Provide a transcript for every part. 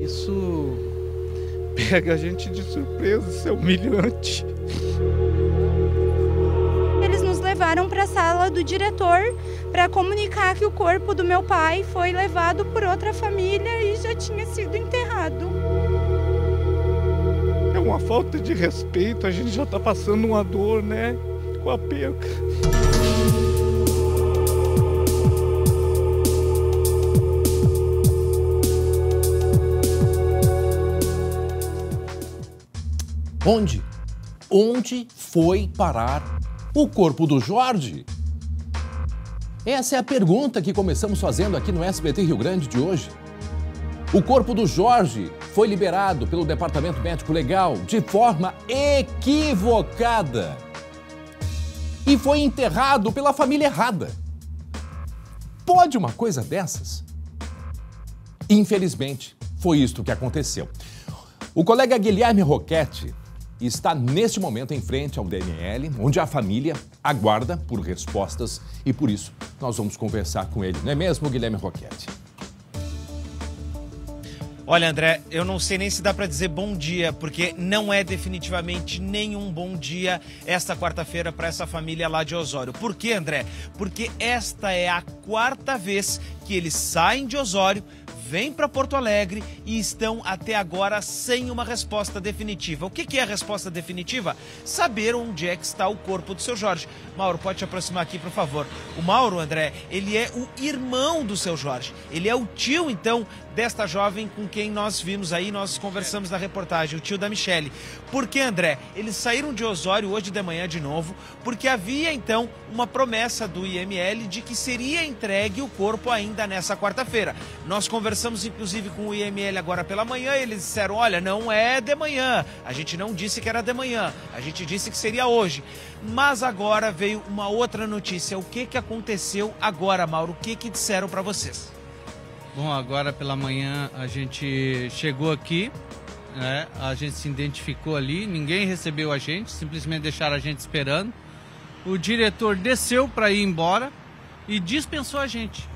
Isso pega a gente de surpresa, isso é humilhante. Eles nos levaram para a sala do diretor para comunicar que o corpo do meu pai foi levado por outra família e já tinha sido enterrado. É uma falta de respeito, a gente já está passando uma dor, né, com a perca. Onde foi parar o corpo do Jorge? Essa é a pergunta que começamos fazendo aqui no SBT Rio Grande de hoje. O corpo do Jorge foi liberado pelo Departamento Médico Legal de forma equivocada e foi enterrado pela família errada. Pode uma coisa dessas? Infelizmente, foi isto que aconteceu. O colega Guilherme Roquette está neste momento em frente ao DML, onde a família aguarda por respostas e por isso nós vamos conversar com ele, não é mesmo, Guilherme Roquette? Olha, André, eu não sei nem se dá para dizer bom dia, porque não é definitivamente nenhum bom dia esta quarta-feira para essa família lá de Osório. Por quê, André? Porque esta é a quarta vez que eles saem de Osório, vêm para Porto Alegre e estão até agora sem uma resposta definitiva. O que é a resposta definitiva? Saber onde é que está o corpo do seu Jorge. Mauro, pode te aproximar aqui, por favor. O Mauro, André, ele é o irmão do seu Jorge. Ele é o tio, então, desta jovem com quem nós vimos aí, nós conversamos na reportagem, o tio da Michele. Por que, André? Eles saíram de Osório hoje de manhã de novo, porque havia, então, uma promessa do IML de que seria entregue o corpo ainda nessa quarta-feira. Nós conversamos, inclusive, com o IML agora pela manhã e eles disseram, olha, não é de manhã. A gente não disse que era de manhã, a gente disse que seria hoje. Mas agora veio uma outra notícia. O que aconteceu agora, Mauro? O que disseram para vocês? Bom, agora pela manhã a gente chegou aqui, né? A gente se identificou ali, ninguém recebeu a gente, simplesmente deixaram a gente esperando. O diretor desceu para ir embora e dispensou a gente.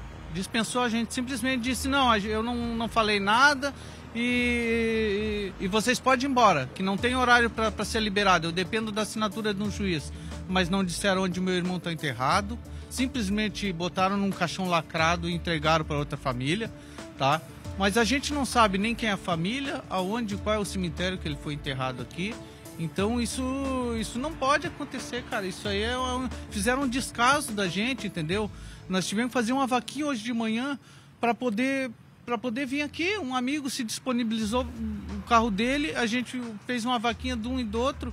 Simplesmente disse, não, eu não falei nada e vocês podem ir embora, que não tem horário para ser liberado, eu dependo da assinatura de um juiz. Mas não disseram onde meu irmão está enterrado. Simplesmente botaram num caixão lacrado e entregaram para outra família, tá? Mas a gente não sabe nem quem é a família, aonde, qual é o cemitério que ele foi enterrado aqui. Então isso não pode acontecer, cara. Isso aí fizeram um descaso da gente, entendeu? Nós tivemos que fazer uma vaquinha hoje de manhã para poder vir aqui. Um amigo se disponibilizou o carro dele, a gente fez uma vaquinha de um e do outro.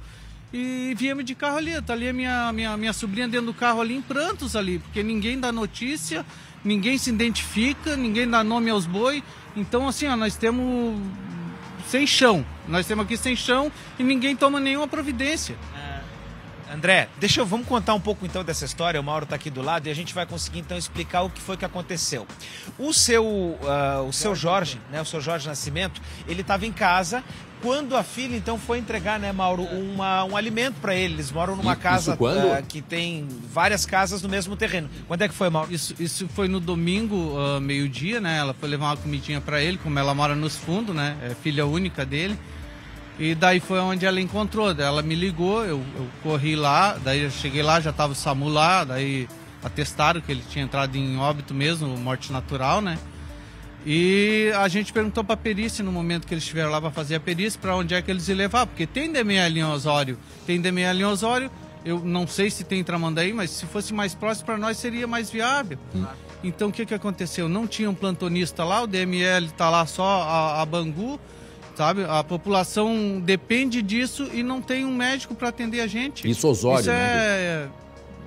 E viemos de carro ali, tá ali a minha sobrinha dentro do carro ali em prantos ali, porque ninguém dá notícia, ninguém se identifica, ninguém dá nome aos boi. Então assim, ó, nós temos sem chão, aqui sem chão e ninguém toma nenhuma providência. André, vamos contar um pouco então dessa história, o Mauro está aqui do lado e a gente vai conseguir então explicar o que foi que aconteceu. O seu Jorge, né, o seu Jorge Nascimento, ele estava em casa quando a filha então foi entregar, né, Mauro, um alimento para ele. Eles moram numa casa que tem várias casas no mesmo terreno. Quando é que foi, Mauro? Isso foi no domingo, meio-dia, né, ela foi levar uma comidinha para ele, como ela mora nos fundos, né, é filha única dele. E daí foi onde ela encontrou, daí ela me ligou, eu corri lá, daí eu cheguei lá, já estava o SAMU lá, daí atestaram que ele tinha entrado em óbito mesmo, morte natural, né? E a gente perguntou para a perícia no momento que eles estiveram lá para fazer a perícia, para onde é que eles iam levar, porque tem DML em Osório, eu não sei se tem em Tramandaí, mas se fosse mais próximo para nós seria mais viável. Então o que aconteceu? Não tinha um plantonista lá, o DML está lá só a Bangu, sabe? A população depende disso e não tem um médico para atender a gente. Isso Osório, isso né?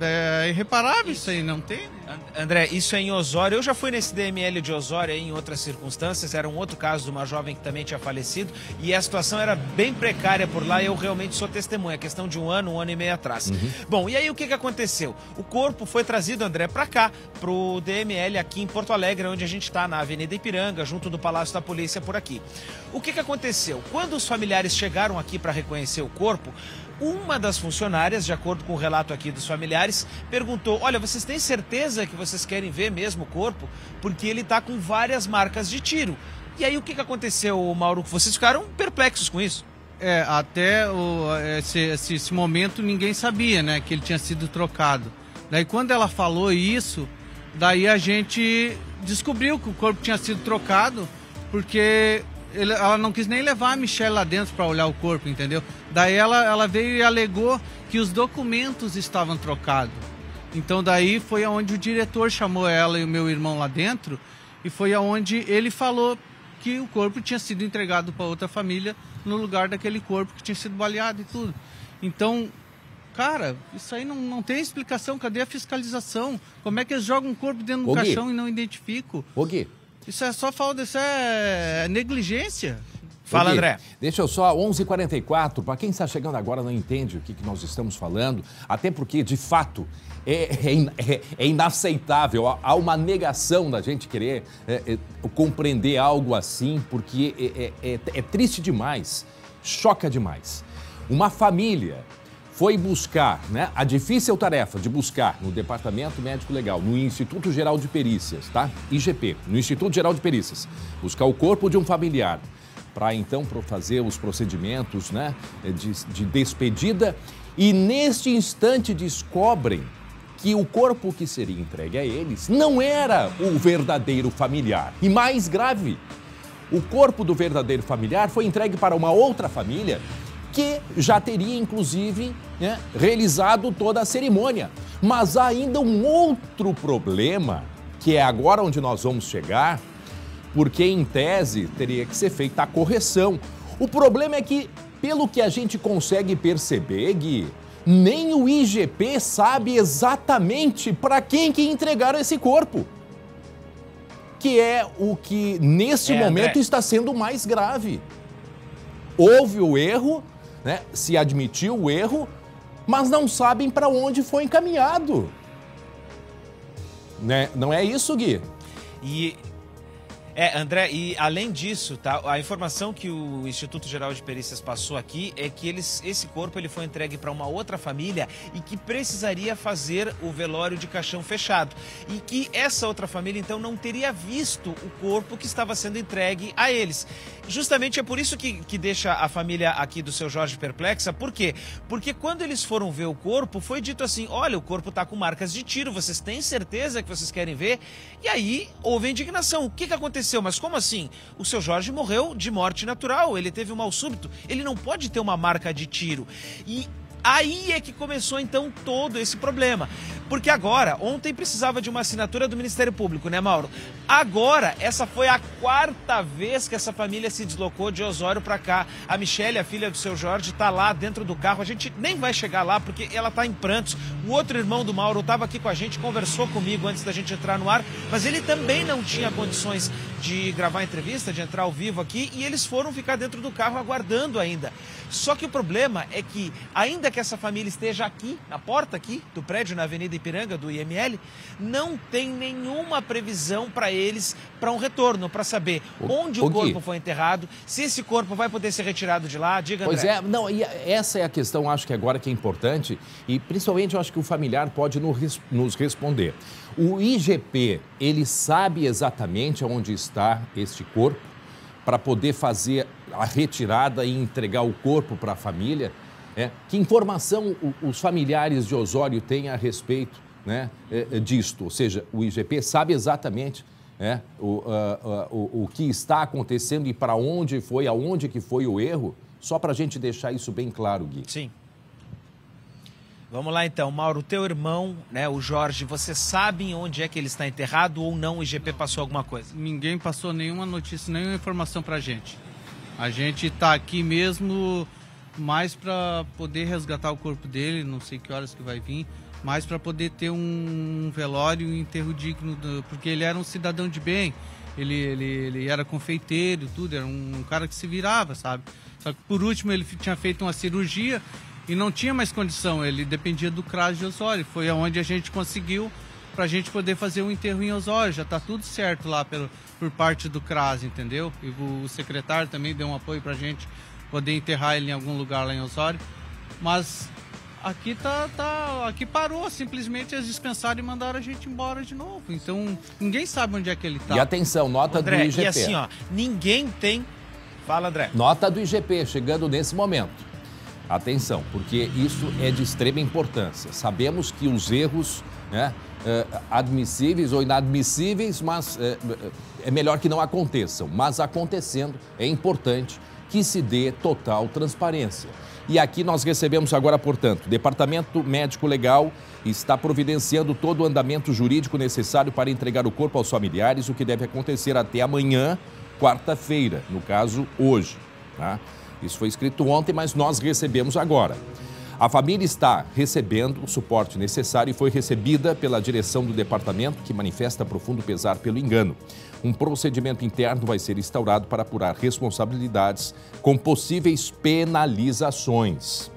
É irreparável isso aí, não tem? André, isso é em Osório. Eu já fui nesse DML de Osório aí, em outras circunstâncias. Era um outro caso de uma jovem que também tinha falecido e a situação era bem precária por lá. Eu realmente sou testemunha, questão de um ano e meio atrás. Bom, e aí o que aconteceu? O corpo foi trazido, André, para cá, pro DML aqui em Porto Alegre, onde a gente está, na Avenida Ipiranga, junto do Palácio da Polícia por aqui. O que aconteceu? Quando os familiares chegaram aqui para reconhecer o corpo, uma das funcionárias, de acordo com o relato aqui dos familiares, perguntou, olha, vocês têm certeza que vocês querem ver mesmo o corpo? Porque ele está com várias marcas de tiro. E aí o que aconteceu, Mauro? Vocês ficaram perplexos com isso? Até esse momento ninguém sabia, né, que ele tinha sido trocado. Daí quando ela falou isso, daí a gente descobriu que o corpo tinha sido trocado, porque ela não quis nem levar a Michelle lá dentro para olhar o corpo, entendeu? Daí ela veio e alegou que os documentos estavam trocados. Então daí foi aonde o diretor chamou ela e o meu irmão lá dentro, e foi aonde ele falou que o corpo tinha sido entregado para outra família no lugar daquele corpo que tinha sido baleado e tudo. Então, cara, isso aí não tem explicação. Cadê a fiscalização? Como é que eles jogam um corpo dentro do caixão e não identificam? Isso é só falta, isso é negligência. Fala, André. Deixa eu só, 11h44, para quem está chegando agora não entende o que nós estamos falando, até porque, de fato, é inaceitável. Há uma negação da gente querer compreender algo assim, porque é triste demais, choca demais. Uma família foi buscar, né, a difícil tarefa de buscar no Departamento Médico Legal, no Instituto Geral de Perícias, tá? IGP, no Instituto Geral de Perícias, buscar o corpo de um familiar, para então fazer os procedimentos, né, de despedida, e neste instante descobrem que o corpo que seria entregue a eles não era o verdadeiro familiar. E mais grave, o corpo do verdadeiro familiar foi entregue para uma outra família que já teria, inclusive, né, realizado toda a cerimônia. Mas há ainda um outro problema, que é agora onde nós vamos chegar, porque, em tese, teria que ser feita a correção. O problema é que, pelo que a gente consegue perceber, Gui, nem o IGP sabe exatamente para quem que entregaram esse corpo. Que é o que, neste momento, está sendo mais grave. Houve o erro, né? Se admitiu o erro, mas não sabem para onde foi encaminhado. Né? Não é isso, Gui? André, e além disso, tá, a informação que o Instituto Geral de Perícias passou aqui é que esse corpo ele foi entregue para uma outra família e que precisaria fazer o velório de caixão fechado. E que essa outra família, então, não teria visto o corpo que estava sendo entregue a eles. Justamente é por isso que deixa a família aqui do seu Jorge perplexa. Por quê? Porque quando eles foram ver o corpo, foi dito assim, olha, o corpo está com marcas de tiro, vocês têm certeza que vocês querem ver? E aí houve indignação. O que aconteceu? Mas como assim? O seu Jorge morreu de morte natural, ele teve um mal súbito, ele não pode ter uma marca de tiro. E aí é que começou então todo esse problema. Porque agora, ontem precisava de uma assinatura do Ministério Público, né, Mauro? Agora, essa foi a 4ª vez que essa família se deslocou de Osório para cá. A Michelle, a filha do seu Jorge, tá lá dentro do carro. A gente nem vai chegar lá porque ela tá em prantos. O outro irmão do Mauro estava aqui com a gente, conversou comigo antes da gente entrar no ar, mas ele também não tinha condições de gravar a entrevista, de entrar ao vivo aqui, e eles foram ficar dentro do carro aguardando ainda. Só que o problema é que, ainda que essa família esteja aqui, na porta aqui do prédio, na Avenida Ipiranga, do IML, não tem nenhuma previsão para eles, para um retorno, para saber onde o corpo foi enterrado, se esse corpo vai poder ser retirado de lá. Diga, André. Pois é, não, e essa é a questão, acho que agora que é importante, e principalmente eu acho que o familiar pode nos responder. O IGP, ele sabe exatamente onde está este corpo para poder fazer a retirada e entregar o corpo para a família? Que informação os familiares de Osório têm a respeito, né, disto? Ou seja, o IGP sabe exatamente o que está acontecendo e para onde foi, aonde que foi o erro? Só para a gente deixar isso bem claro, Gui. Sim. Vamos lá então, Mauro, teu irmão, né, o Jorge, você sabe onde é que ele está enterrado ou não? O IGP passou alguma coisa? Ninguém passou nenhuma notícia, nenhuma informação pra gente. A gente está aqui mesmo mais para poder resgatar o corpo dele, não sei que horas que vai vir, mais para poder ter um velório e um enterro digno, porque ele era um cidadão de bem, ele era confeiteiro, tudo, era um cara que se virava, sabe? Só que por último ele tinha feito uma cirurgia e não tinha mais condição, ele dependia do CRAS de Osório, foi aonde a gente conseguiu para a gente poder fazer um enterro em Osório, já está tudo certo lá por parte do CRAS, entendeu? E o secretário também deu um apoio para a gente poder enterrar ele em algum lugar lá em Osório, mas Aqui parou, simplesmente eles dispensaram e mandaram a gente embora de novo. Então, ninguém sabe onde é que ele tá. E atenção, nota André, do IGP. E assim, ó, ninguém tem... Fala, André. Nota do IGP chegando nesse momento. Atenção, porque isso é de extrema importância. Sabemos que os erros, né, admissíveis ou inadmissíveis, mas é melhor que não aconteçam. Mas acontecendo, é importante que se dê total transparência. E aqui nós recebemos agora, portanto, o Departamento Médico Legal está providenciando todo o andamento jurídico necessário para entregar o corpo aos familiares, o que deve acontecer até amanhã, quarta-feira, no caso, hoje. Tá? Isso foi escrito ontem, mas nós recebemos agora. A família está recebendo o suporte necessário e foi recebida pela direção do departamento, que manifesta profundo pesar pelo engano. Um procedimento interno vai ser instaurado para apurar responsabilidades com possíveis penalizações.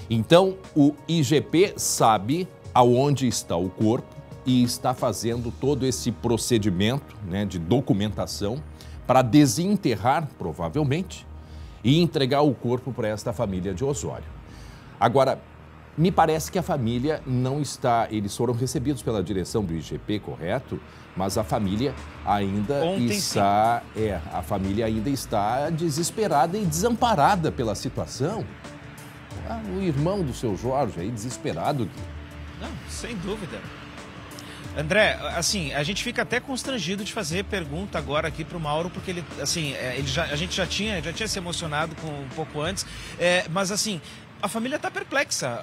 Então, o IGP sabe aonde está o corpo e está fazendo todo esse procedimento, né, de documentação para desenterrar, provavelmente, e entregar o corpo para esta família de Osório. Agora, me parece que a família não está... Eles foram recebidos pela direção do IGP, correto? Mas a família ainda está... a família ainda está desesperada e desamparada pela situação. O irmão do seu Jorge aí, desesperado. Não, sem dúvida. André, assim, a gente fica até constrangido de fazer pergunta agora aqui pro Mauro, porque ele, assim, a gente já tinha se emocionado um pouco antes, mas assim... A família está perplexa,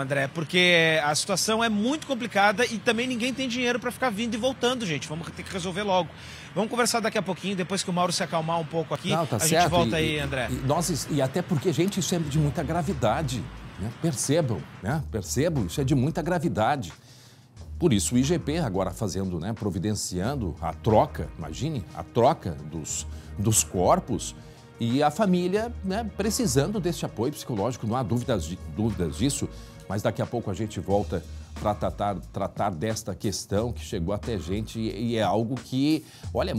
André, porque a situação é muito complicada e também ninguém tem dinheiro para ficar vindo e voltando, gente. Vamos ter que resolver logo. Vamos conversar daqui a pouquinho, depois que o Mauro se acalmar um pouco aqui. Não, tá a certo. Gente volta aí, André. E até porque, gente, isso é de muita gravidade. Né? Percebam, isso é de muita gravidade. Por isso o IGP agora fazendo, né, providenciando a troca, imagine, a troca dos corpos. E a família, né, precisando desse apoio psicológico, não há dúvidas disso, mas daqui a pouco a gente volta para tratar desta questão que chegou até a gente e é algo que, olha,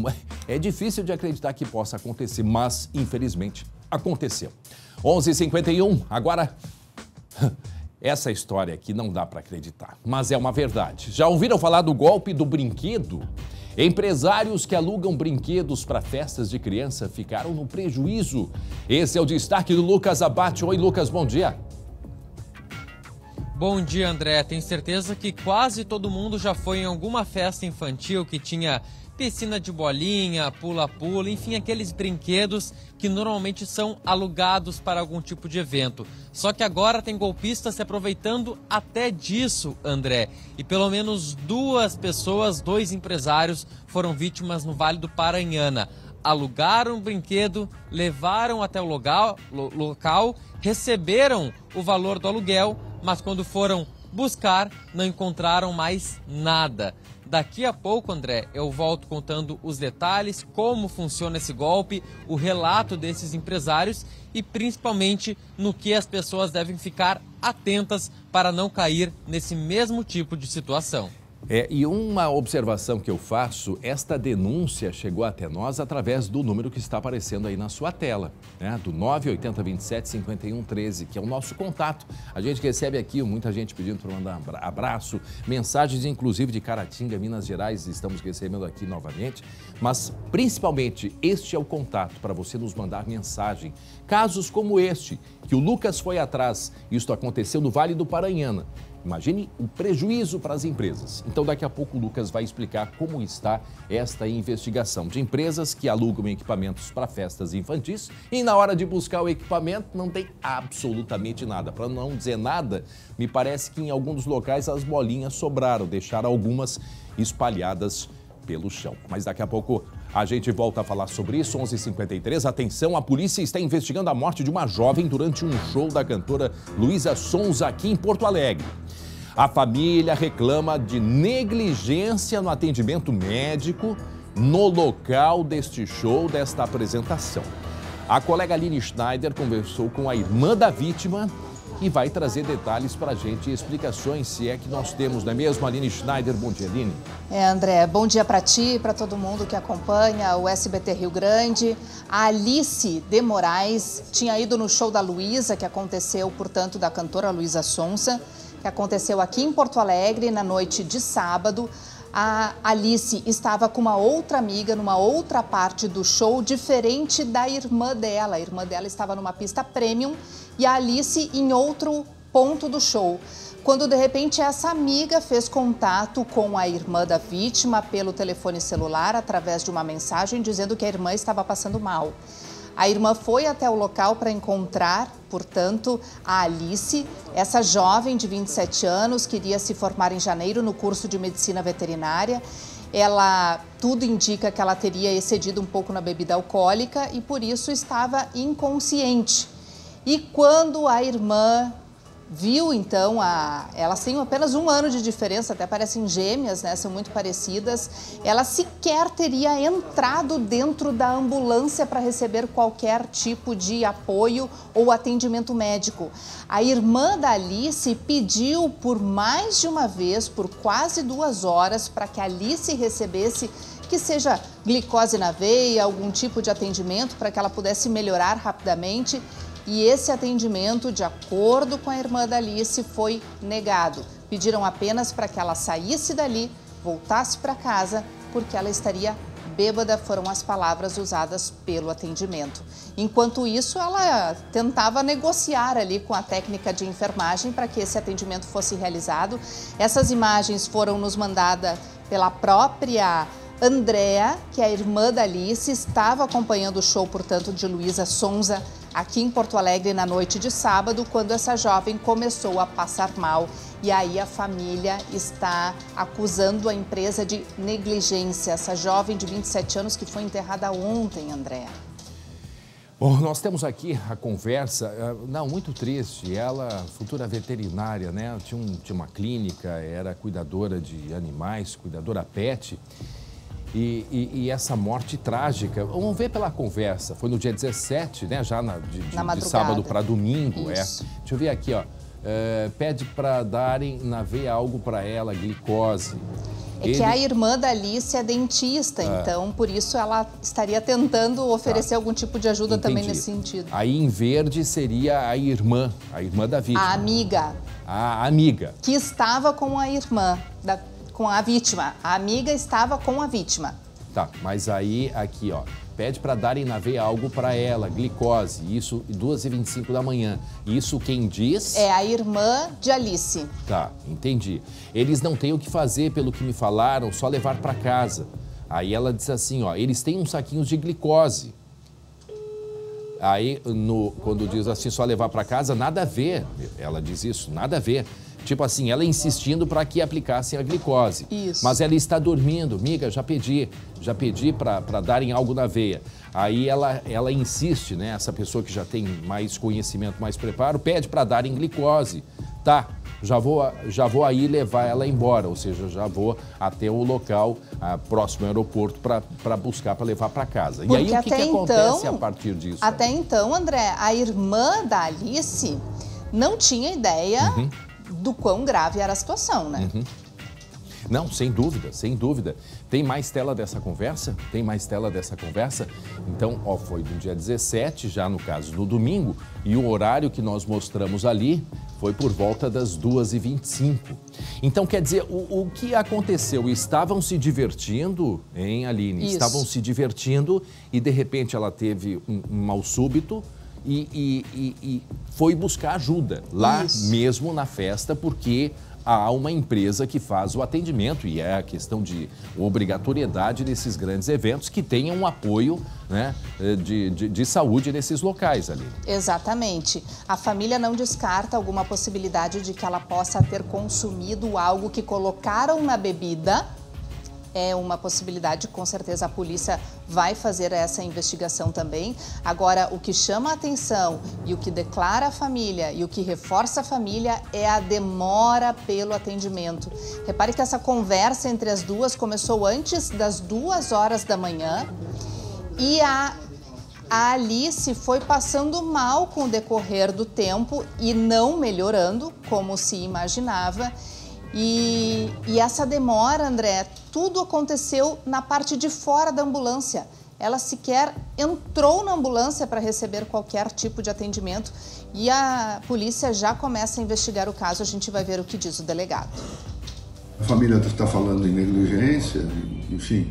é difícil de acreditar que possa acontecer, mas infelizmente aconteceu. 11h51, agora, essa história aqui não dá para acreditar, mas é uma verdade. Já ouviram falar do golpe do brinquedo? Empresários que alugam brinquedos para festas de criança ficaram no prejuízo. Esse é o destaque do Lucas Abate. Oi, Lucas, bom dia. Bom dia, André. Tenho certeza que quase todo mundo já foi em alguma festa infantil que tinha piscina de bolinha, pula-pula, enfim, aqueles brinquedos que normalmente são alugados para algum tipo de evento. Só que agora tem golpistas se aproveitando até disso, André. E pelo menos 2 empresários foram vítimas no Vale do Paranhana. Alugaram o brinquedo, levaram até o local, receberam o valor do aluguel, mas quando foram buscar, não encontraram mais nada. Daqui a pouco, André, eu volto contando os detalhes, como funciona esse golpe, o relato desses empresários e principalmente no que as pessoas devem ficar atentas para não cair nesse mesmo tipo de situação. E uma observação que eu faço, esta denúncia chegou até nós através do número que está aparecendo aí na sua tela, né? Do 98027-5113, que é o nosso contato. A gente recebe aqui muita gente pedindo para mandar abraço, mensagens inclusive de Caratinga, Minas Gerais, estamos recebendo aqui novamente. Mas principalmente este é o contato para você nos mandar mensagem. Casos como este, que o Lucas foi atrás, isto aconteceu no Vale do Paranhana. Imagine o prejuízo para as empresas. Então, daqui a pouco o Lucas vai explicar como está esta investigação de empresas que alugam equipamentos para festas infantis e na hora de buscar o equipamento não tem absolutamente nada. Para não dizer nada, me parece que em alguns dos locais as bolinhas sobraram, deixaram algumas espalhadas pelo chão. Mas daqui a pouco a gente volta a falar sobre isso. 11h53, atenção, a polícia está investigando a morte de uma jovem durante um show da cantora Luísa Sonza aqui em Porto Alegre. A família reclama de negligência no atendimento médico no local deste show, desta apresentação. A colega Aline Schneider conversou com a irmã da vítima, e vai trazer detalhes para a gente e explicações, se é que nós temos, não é mesmo, Aline Schneider? Bom dia, Aline. André, bom dia para ti e para todo mundo que acompanha o SBT Rio Grande. A Alice de Moraes tinha ido no show da Luísa, que aconteceu, portanto, da cantora Luísa Sonza, que aconteceu aqui em Porto Alegre na noite de sábado. A Alice estava com uma outra amiga numa outra parte do show, diferente da irmã dela. A irmã dela estava numa pista premium e a Alice em outro ponto do show. Quando, de repente, essa amiga fez contato com a irmã da vítima pelo telefone celular, através de uma mensagem dizendo que a irmã estava passando mal. A irmã foi até o local para encontrar, portanto, a Alice. Essa jovem de 27 anos queria se formar em janeiro no curso de medicina veterinária. Tudo indica que ela teria excedido um pouco na bebida alcoólica e por isso estava inconsciente. E quando a irmã viu, então, elas têm apenas 1 ano de diferença, até parecem gêmeas, né? São muito parecidas. Ela sequer teria entrado dentro da ambulância para receber qualquer tipo de apoio ou atendimento médico. A irmã da Alice pediu por mais de uma vez, por quase 2 horas, para que a Alice recebesse, que seja glicose na veia, algum tipo de atendimento para que ela pudesse melhorar rapidamente. E esse atendimento, de acordo com a irmã da Alice, foi negado. Pediram apenas para que ela saísse dali, voltasse para casa, porque ela estaria bêbada, foram as palavras usadas pelo atendimento. Enquanto isso, ela tentava negociar ali com a técnica de enfermagem para que esse atendimento fosse realizado. Essas imagens foram nos mandadas pela própria Andréa, que é a irmã da Alice, estava acompanhando o show, portanto, de Luísa Sonza, aqui em Porto Alegre na noite de sábado, quando essa jovem começou a passar mal. E aí a família está acusando a empresa de negligência. Essa jovem de 27 anos que foi enterrada ontem, Andréa. Bom, nós temos aqui a conversa, muito triste. Ela, futura veterinária, né? Tinha uma clínica, era cuidadora de animais, cuidadora pet. E essa morte trágica, vamos ver pela conversa, foi no dia 17, né, já de sábado para domingo. Deixa eu ver aqui, ó, pede para darem na veia algo para ela, glicose. Que a irmã da Alice é dentista, então por isso ela estaria tentando oferecer algum tipo de ajuda também nesse sentido. Aí em verde seria a irmã da vítima. A amiga. A amiga. Que estava com a irmã com a vítima. A amiga estava com a vítima. Tá, mas aí, aqui, ó, pede para darem na veia algo para ela, glicose, isso 2h25 da manhã. Isso quem diz? É a irmã de Alice. Tá, entendi. Eles não têm o que fazer, pelo que me falaram, só levar para casa. Aí ela disse assim, ó, eles têm uns saquinhos de glicose. Aí, quando diz assim, só levar para casa, nada a ver. Ela diz isso, nada a ver. Tipo assim, ela insistindo para que aplicassem a glicose. Isso. Mas ela está dormindo. Amiga, já pedi para darem algo na veia. Aí ela insiste, né? Essa pessoa que já tem mais conhecimento, mais preparo, pede para darem glicose. Tá, já vou aí levar ela embora, ou seja, já vou até o local próximo ao aeroporto para buscar, para levar para casa. Porque e aí o que acontece a partir disso? Até então, André, a irmã da Alice não tinha ideia do quão grave era a situação, né? Não, sem dúvida, sem dúvida. Tem mais tela dessa conversa? Tem mais tela dessa conversa? Então, ó, foi no dia 17, já no caso no domingo, e o horário que nós mostramos ali foi por volta das 2h25. Então, quer dizer, o que aconteceu? Estavam se divertindo, hein, Aline? Isso. Estavam se divertindo e, de repente, ela teve um mal súbito e foi buscar ajuda lá mesmo na festa, porque há uma empresa que faz o atendimento e é a questão de obrigatoriedade desses grandes eventos que tenham um apoio, né, de saúde nesses locais ali. Exatamente. A família não descarta alguma possibilidade de que ela possa ter consumido algo que colocaram na bebida. É uma possibilidade, com certeza a polícia vai fazer essa investigação também. Agora, o que chama a atenção e o que declara a família e o que reforça a família é a demora pelo atendimento. Repare que essa conversa entre as duas começou antes das 2 horas da manhã e a A Alice foi passando mal com o decorrer do tempo e não melhorando, como se imaginava. E essa demora, André, tudo aconteceu na parte de fora da ambulância. Ela sequer entrou na ambulância para receber qualquer tipo de atendimento e a polícia já começa a investigar o caso. A gente vai ver o que diz o delegado. A família está falando em negligência, enfim,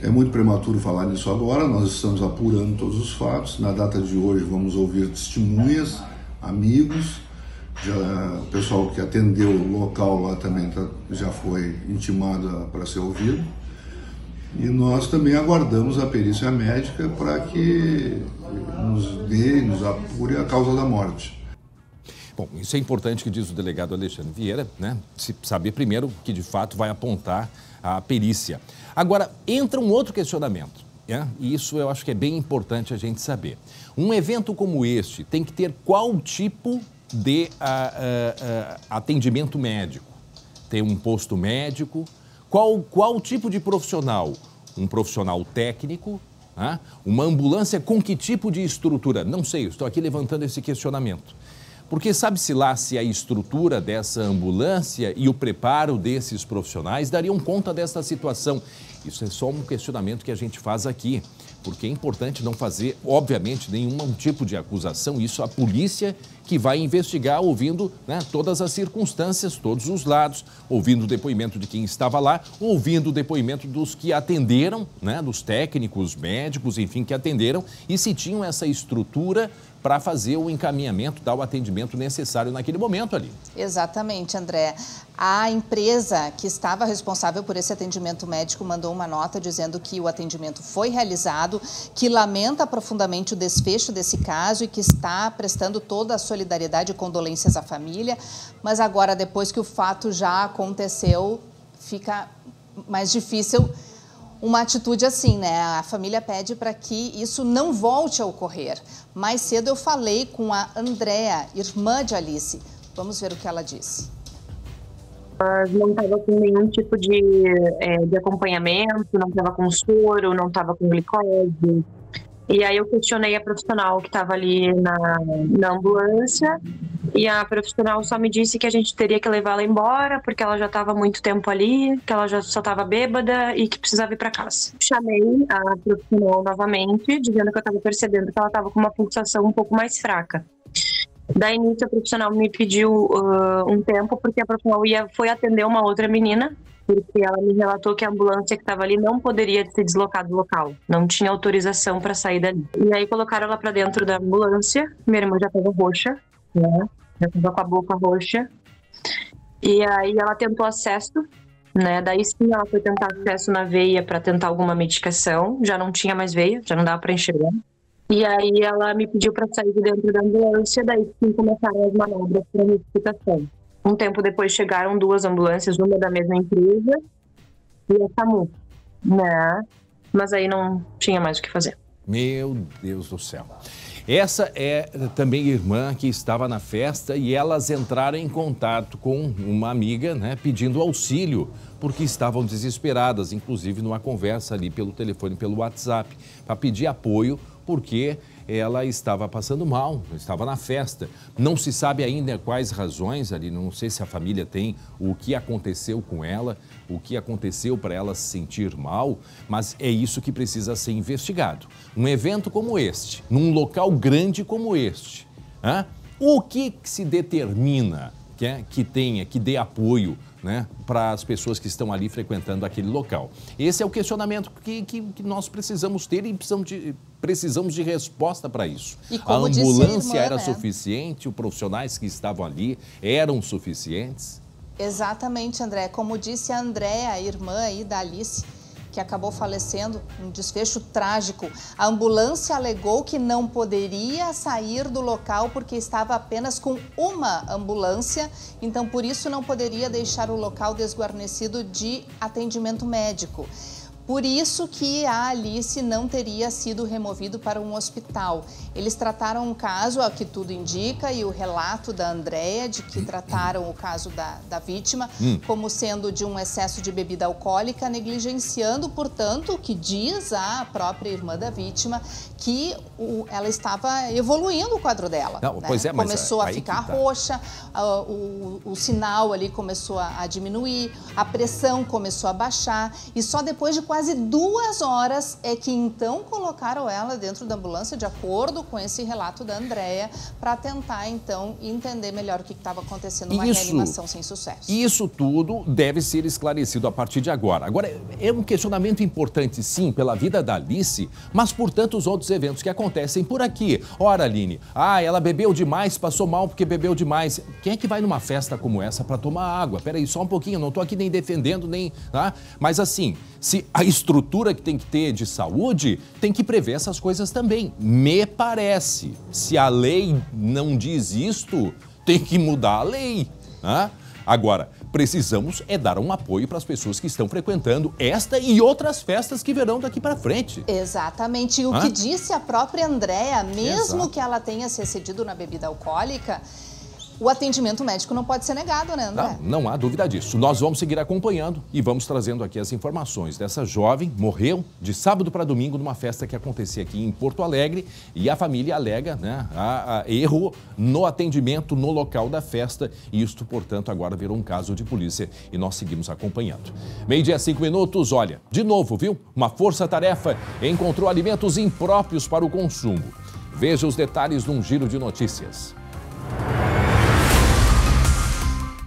é muito prematuro falar nisso agora. Nós estamos apurando todos os fatos. Na data de hoje vamos ouvir testemunhas, amigos. O pessoal que atendeu o local lá também já foi intimado para ser ouvido. E nós também aguardamos a perícia médica para que nos apure a causa da morte. Bom, isso é importante que diz o delegado Alexandre Vieira, né? Se saber primeiro que de fato vai apontar a perícia. Agora, entra um outro questionamento, né? E isso eu acho que é bem importante a gente saber. Um evento como este tem que ter qual tipo de atendimento médico? Tem um posto médico? Qual tipo de profissional? Um profissional técnico? Uma ambulância com que tipo de estrutura? Não sei, eu estou aqui levantando esse questionamento. Porque sabe-se lá se a estrutura dessa ambulância e o preparo desses profissionais dariam conta dessa situação. Isso é só um questionamento que a gente faz aqui, porque é importante não fazer, obviamente, nenhum tipo de acusação. Isso a polícia que vai investigar, ouvindo, né, todas as circunstâncias, todos os lados, ouvindo o depoimento de quem estava lá, ouvindo o depoimento dos que atenderam, né, dos técnicos, médicos, enfim, que atenderam e se tinham essa estrutura para fazer o encaminhamento, dar o atendimento necessário naquele momento ali. Exatamente, André. A empresa que estava responsável por esse atendimento médico mandou uma nota dizendo que o atendimento foi realizado, que lamenta profundamente o desfecho desse caso e que está prestando toda a solidariedade e condolências à família, mas agora, depois que o fato já aconteceu, fica mais difícil uma atitude assim, né? A família pede para que isso não volte a ocorrer. Mais cedo eu falei com a Andréa, irmã de Alice. Vamos ver o que ela disse. Não estava com nenhum tipo de acompanhamento, não estava com soro, não estava com glicose. E aí eu questionei a profissional que estava ali na ambulância e a profissional só me disse que a gente teria que levá-la embora porque ela já estava há muito tempo ali, que ela já só estava bêbada e que precisava ir para casa. Chamei a profissional novamente, dizendo que eu estava percebendo que ela estava com uma pulsação um pouco mais fraca. Daí, início, a profissional me pediu um tempo porque a profissional foi atender uma outra menina, porque ela me relatou que a ambulância que estava ali não poderia se deslocar do local, não tinha autorização para sair dali. E aí colocaram ela para dentro da ambulância, minha irmã já estava roxa, né? Já estava com a boca roxa, e aí ela tentou acesso, né? Daí sim ela foi tentar acesso na veia para tentar alguma medicação, já não tinha mais veia, já não dava para enxergar. E aí ela me pediu para sair de dentro da ambulância, daí sim começaram as manobras para resuscitação. Um tempo depois chegaram 2 ambulâncias, uma da mesma empresa e a SAMU, né? Mas aí não tinha mais o que fazer. Meu Deus do céu. Essa é também a irmã que estava na festa e elas entraram em contato com uma amiga, né, pedindo auxílio, porque estavam desesperadas, inclusive numa conversa ali pelo telefone, pelo WhatsApp, para pedir apoio, porque ela estava passando mal, estava na festa. Não se sabe ainda quais razões ali, não sei se a família tem o que aconteceu com ela, o que aconteceu para ela se sentir mal, mas é isso que precisa ser investigado. Um evento como este, num local grande como este, o que se determina que dê apoio, né, para as pessoas que estão ali frequentando aquele local? Esse é o questionamento que nós precisamos ter e precisamos de resposta para isso. A ambulância era suficiente? Os profissionais que estavam ali eram suficientes? Exatamente, André. Como disse a Andréa, a irmã aí da Alice, que acabou falecendo, um desfecho trágico. A ambulância alegou que não poderia sair do local porque estava apenas com uma ambulância, então por isso não poderia deixar o local desguarnecido de atendimento médico. Por isso que a Alice não teria sido removido para um hospital. Eles trataram o caso, ao que tudo indica, e o relato da Andréia, de que trataram o caso da vítima como sendo de um excesso de bebida alcoólica, negligenciando, portanto, o que diz a própria irmã da vítima, que ela estava evoluindo o quadro dela. Não, pois é, mas começou a ficar roxa, o sinal ali começou a diminuir, a pressão começou a baixar, e só depois de quase 2 horas é que então colocaram ela dentro da ambulância, de acordo com esse relato da Andréia, para tentar então entender melhor o que estava acontecendo, uma reanimação sem sucesso. Isso tudo deve ser esclarecido a partir de agora. Agora, é um questionamento importante, sim, pela vida da Alice, mas por tantos outros eventos que acontecem por aqui. Ora, Aline, ela bebeu demais, passou mal porque bebeu demais. Quem é que vai numa festa como essa para tomar água? Peraí, só um pouquinho, eu não estou aqui nem defendendo, nem... Tá? Mas assim, se a estrutura que tem que ter de saúde tem que prever essas coisas também. Me parece. Se a lei não diz isto, tem que mudar a lei. Tá? Agora, precisamos dar um apoio para as pessoas que estão frequentando esta e outras festas que virão daqui para frente. Exatamente. E o que disse a própria Andréia, mesmo que ela tenha se excedido na bebida alcoólica, o atendimento médico não pode ser negado, né, André? Não há dúvida disso. Nós vamos seguir acompanhando e vamos trazendo aqui as informações dessa jovem. Morreu de sábado para domingo numa festa que acontecia aqui em Porto Alegre e a família alega, né, erro no atendimento no local da festa e isto, portanto, agora virou um caso de polícia e nós seguimos acompanhando. 12:05, olha, de novo, viu? Uma força-tarefa encontrou alimentos impróprios para o consumo. Veja os detalhes num giro de notícias.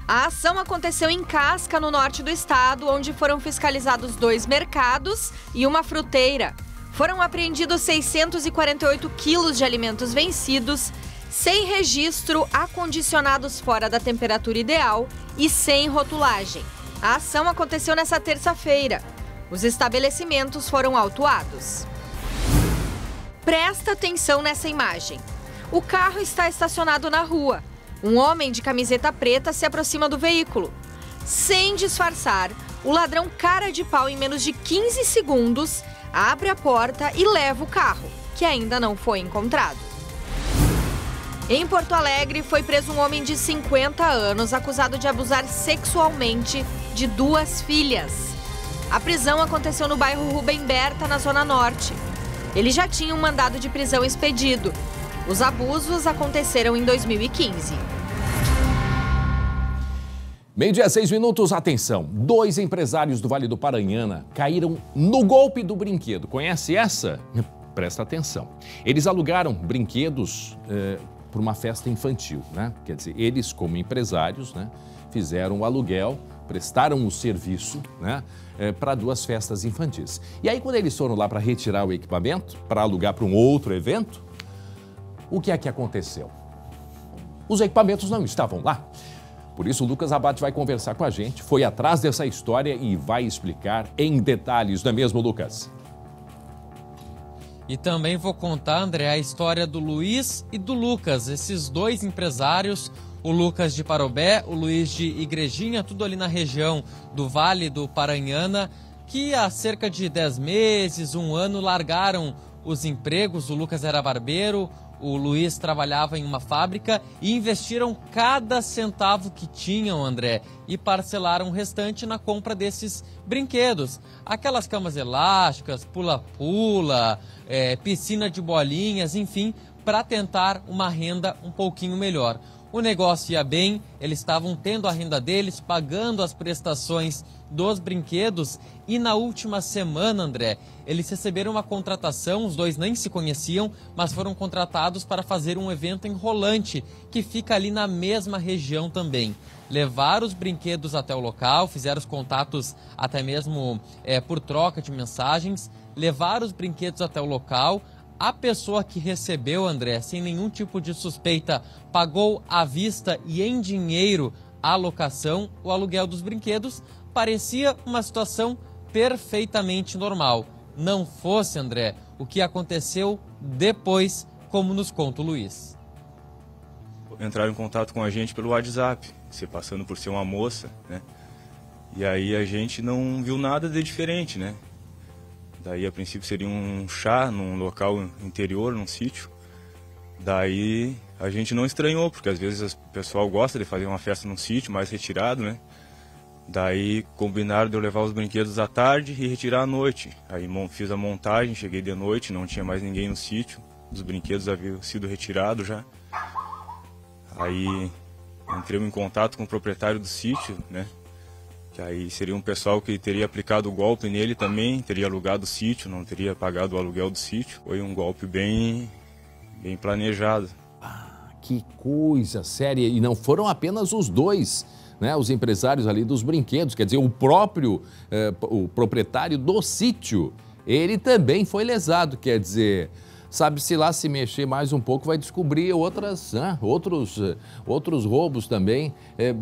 A ação aconteceu em Casca, no norte do estado, onde foram fiscalizados 2 mercados e uma fruteira. Foram apreendidos 648 quilos de alimentos vencidos, sem registro, acondicionados fora da temperatura ideal e sem rotulagem. A ação aconteceu nesta terça-feira. Os estabelecimentos foram autuados. Presta atenção nessa imagem. O carro está estacionado na rua. Um homem de camiseta preta se aproxima do veículo. Sem disfarçar, o ladrão cara de pau em menos de 15 segundos, abre a porta e leva o carro, que ainda não foi encontrado. Em Porto Alegre, foi preso um homem de 50 anos acusado de abusar sexualmente de 2 filhas. A prisão aconteceu no bairro Rubem Berta, na Zona Norte. Ele já tinha um mandado de prisão expedido. Os abusos aconteceram em 2015. 12:06, atenção. 2 empresários do Vale do Paranhana caíram no golpe do brinquedo. Conhece essa? Presta atenção. Eles alugaram brinquedos para uma festa infantil, né? Quer dizer, eles como empresários, né, fizeram o aluguel, prestaram o serviço, né, para 2 festas infantis. E aí quando eles foram lá para retirar o equipamento, para alugar para um outro evento, o que é que aconteceu? Os equipamentos não estavam lá. Por isso, o Lucas Abate vai conversar com a gente, foi atrás dessa história e vai explicar em detalhes, não é mesmo, Lucas? E também vou contar, André, a história do Luiz e do Lucas, esses 2 empresários, o Lucas de Parobé, o Luiz de Igrejinha, tudo ali na região do Vale do Paranhana, que há cerca de 10 meses, 1 ano, largaram os empregos. O Lucas era barbeiro, o Luiz trabalhava em uma fábrica e investiram cada centavo que tinham, André, e parcelaram o restante na compra desses brinquedos. Aquelas camas elásticas, pula-pula, piscina de bolinhas, enfim, para tentar uma renda um pouquinho melhor. O negócio ia bem, eles estavam tendo a renda deles, pagando as prestações dos brinquedos e na última semana, André, eles receberam uma contratação, os 2 nem se conheciam, mas foram contratados para fazer um evento em Rolante, que fica ali na mesma região também. Levaram os brinquedos até o local, fizeram os contatos até mesmo por troca de mensagens, levaram os brinquedos até o local. A pessoa que recebeu, André, sem nenhum tipo de suspeita, pagou à vista e em dinheiro a locação, o aluguel dos brinquedos. Parecia uma situação perfeitamente normal. Não fosse, André, o que aconteceu depois, como nos conta o Luiz. Entraram em contato com a gente pelo WhatsApp, se passando por ser uma moça, né? E aí a gente não viu nada de diferente, né? Daí, a princípio, seria um chá num local interior, num sítio. Daí, a gente não estranhou, porque às vezes o pessoal gosta de fazer uma festa num sítio mais retirado, né? Daí, combinaram de eu levar os brinquedos à tarde e retirar à noite. Aí, fiz a montagem, cheguei de noite, não tinha mais ninguém no sítio. Os brinquedos haviam sido retirados já. Aí, entrei em contato com o proprietário do sítio, né? Que aí seria um pessoal que teria aplicado o golpe nele também, teria alugado o sítio, não teria pagado o aluguel do sítio. Foi um golpe bem planejado. Ah, que coisa séria! E não foram apenas os dois, né? Os empresários ali dos brinquedos, quer dizer, o próprio o proprietário do sítio, ele também foi lesado, quer dizer... Sabe-se lá, se mexer mais um pouco, vai descobrir outros roubos também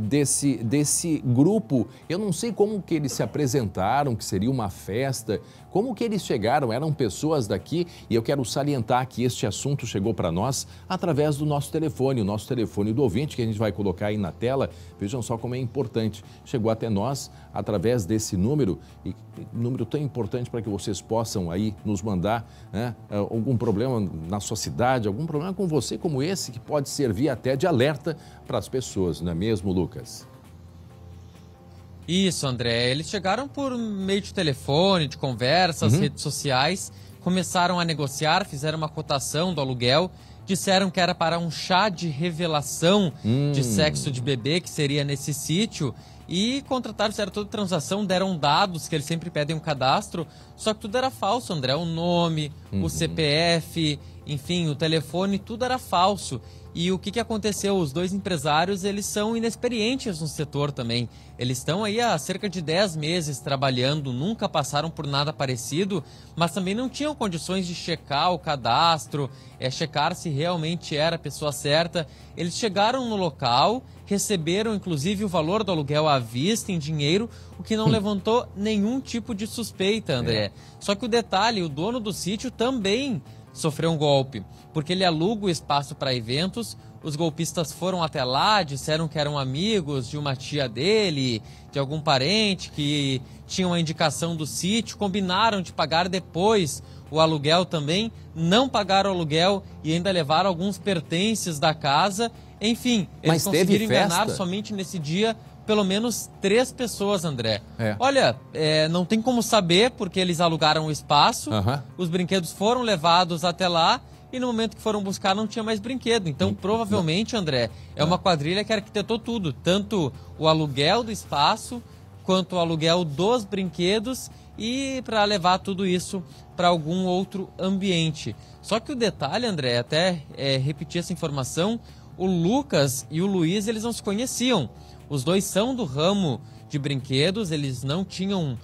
desse grupo. Eu não sei como que eles se apresentaram, que seria uma festa, como que eles chegaram, eram pessoas daqui, e eu quero salientar que este assunto chegou para nós através do nosso telefone, o nosso telefone do ouvinte, que a gente vai colocar aí na tela. Vejam só como é importante. Chegou até nós através desse número, e número tão importante para que vocês possam aí nos mandar, né, algum problema na sua cidade, algum problema com você como esse, que pode servir até de alerta para as pessoas, não é mesmo, Lucas? Isso, André. Eles chegaram por meio de telefone, de conversas, redes sociais, começaram a negociar, fizeram uma cotação do aluguel, disseram que era para um chá de revelação de sexo de bebê, que seria nesse sítio, e contrataram, fizeram toda a transação, deram dados, que eles sempre pedem um cadastro, só que tudo era falso, André. O nome, o CPF, enfim, o telefone, tudo era falso. E o que aconteceu? Os dois empresários, eles são inexperientes no setor também. Eles estão aí há cerca de 10 meses trabalhando, nunca passaram por nada parecido, mas também não tinham condições de checar o cadastro, checar se realmente era a pessoa certa. Eles chegaram no local, receberam inclusive o valor do aluguel à vista, em dinheiro, o que não levantou nenhum tipo de suspeita, André. Só que o detalhe, o dono do sítio também sofreu um golpe, porque ele aluga o espaço para eventos. Os golpistas foram até lá, disseram que eram amigos de uma tia dele, de algum parente que tinha uma indicação do sítio, combinaram de pagar depois o aluguel também, não pagaram o aluguel e ainda levaram alguns pertences da casa. Enfim, eles conseguiram enganar somente nesse dia pelo menos 3 pessoas, André. Olha, não tem como saber, porque eles alugaram o espaço, os brinquedos foram levados até lá, e no momento que foram buscar não tinha mais brinquedo. Então, provavelmente, André, é uma quadrilha que arquitetou tudo, tanto o aluguel do espaço, quanto o aluguel dos brinquedos, e para levar tudo isso para algum outro ambiente. Só que o detalhe, André, até repetir essa informação, o Lucas e o Luiz, eles não se conheciam. Os dois são do ramo de brinquedos, eles não tinham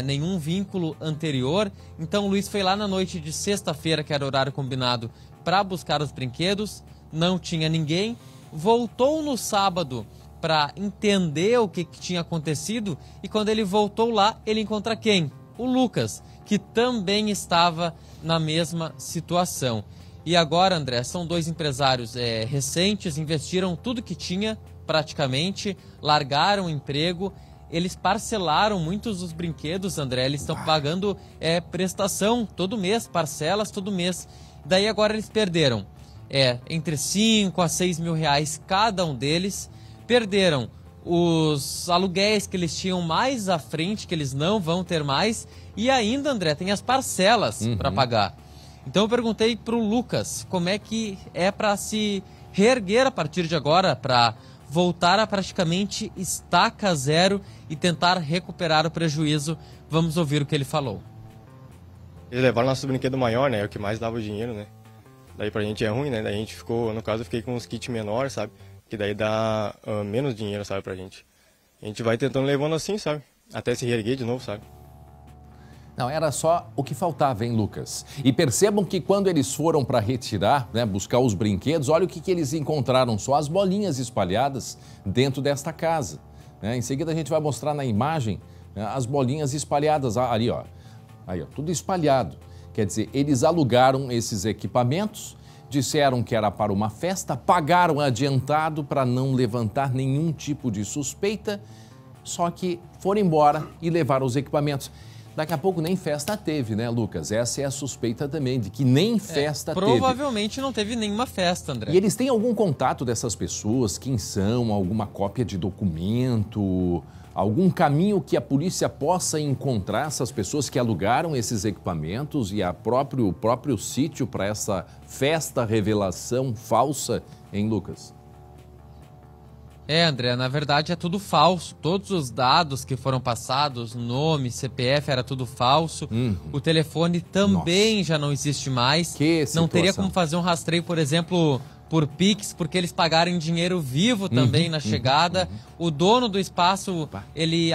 nenhum vínculo anterior. Então o Luiz foi lá na noite de sexta-feira, que era o horário combinado, para buscar os brinquedos. Não tinha ninguém. Voltou no sábado para entender o que tinha acontecido. E quando ele voltou lá, ele encontra quem? O Lucas, que também estava na mesma situação. E agora, André, são dois empresários recentes, investiram tudo que tinha, praticamente, largaram o emprego, eles parcelaram muitos dos brinquedos, André, eles estão pagando prestação todo mês, parcelas todo mês. Daí agora eles perderam entre 5 a 6 mil reais cada um deles, perderam os aluguéis que eles tinham mais à frente, que eles não vão ter mais, e ainda, André, tem as parcelas para pagar. Então eu perguntei para o Lucas como é que é para se reerguer a partir de agora, para voltar a praticamente estaca zero e tentar recuperar o prejuízo. Vamos ouvir o que ele falou. Eles levaram nosso brinquedo maior, né? É o que mais dava o dinheiro, né? Daí pra gente é ruim, né? Daí a gente ficou, no caso eu fiquei com uns kits menores, sabe? Que daí dá menos dinheiro, sabe, pra gente. A gente vai tentando levando assim, sabe? Até se reerguer de novo, sabe? Não, era só o que faltava, hein, Lucas? E percebam que quando eles foram para retirar, né, buscar os brinquedos, olha o que eles encontraram, só as bolinhas espalhadas dentro desta casa. Né? Em seguida a gente vai mostrar na imagem, né, as bolinhas espalhadas ali, ó. Aí, ó, tudo espalhado. Quer dizer, eles alugaram esses equipamentos, disseram que era para uma festa, pagaram adiantado para não levantar nenhum tipo de suspeita, só que foram embora e levaram os equipamentos. Daqui a pouco nem festa teve, né, Lucas? Essa é a suspeita também, de que nem festa teve. Provavelmente não teve nenhuma festa, André. E eles têm algum contato dessas pessoas? Quem são? Alguma cópia de documento? Algum caminho que a polícia possa encontrar essas pessoas que alugaram esses equipamentos e o próprio sítio para essa festa revelação falsa, hein, Lucas? André, na verdade é tudo falso. Todos os dados que foram passados, nome, CPF, era tudo falso. O telefone também já não existe mais. Não teria como fazer um rastreio, por exemplo, por Pix, porque eles pagaram em dinheiro vivo também na chegada. O dono do espaço,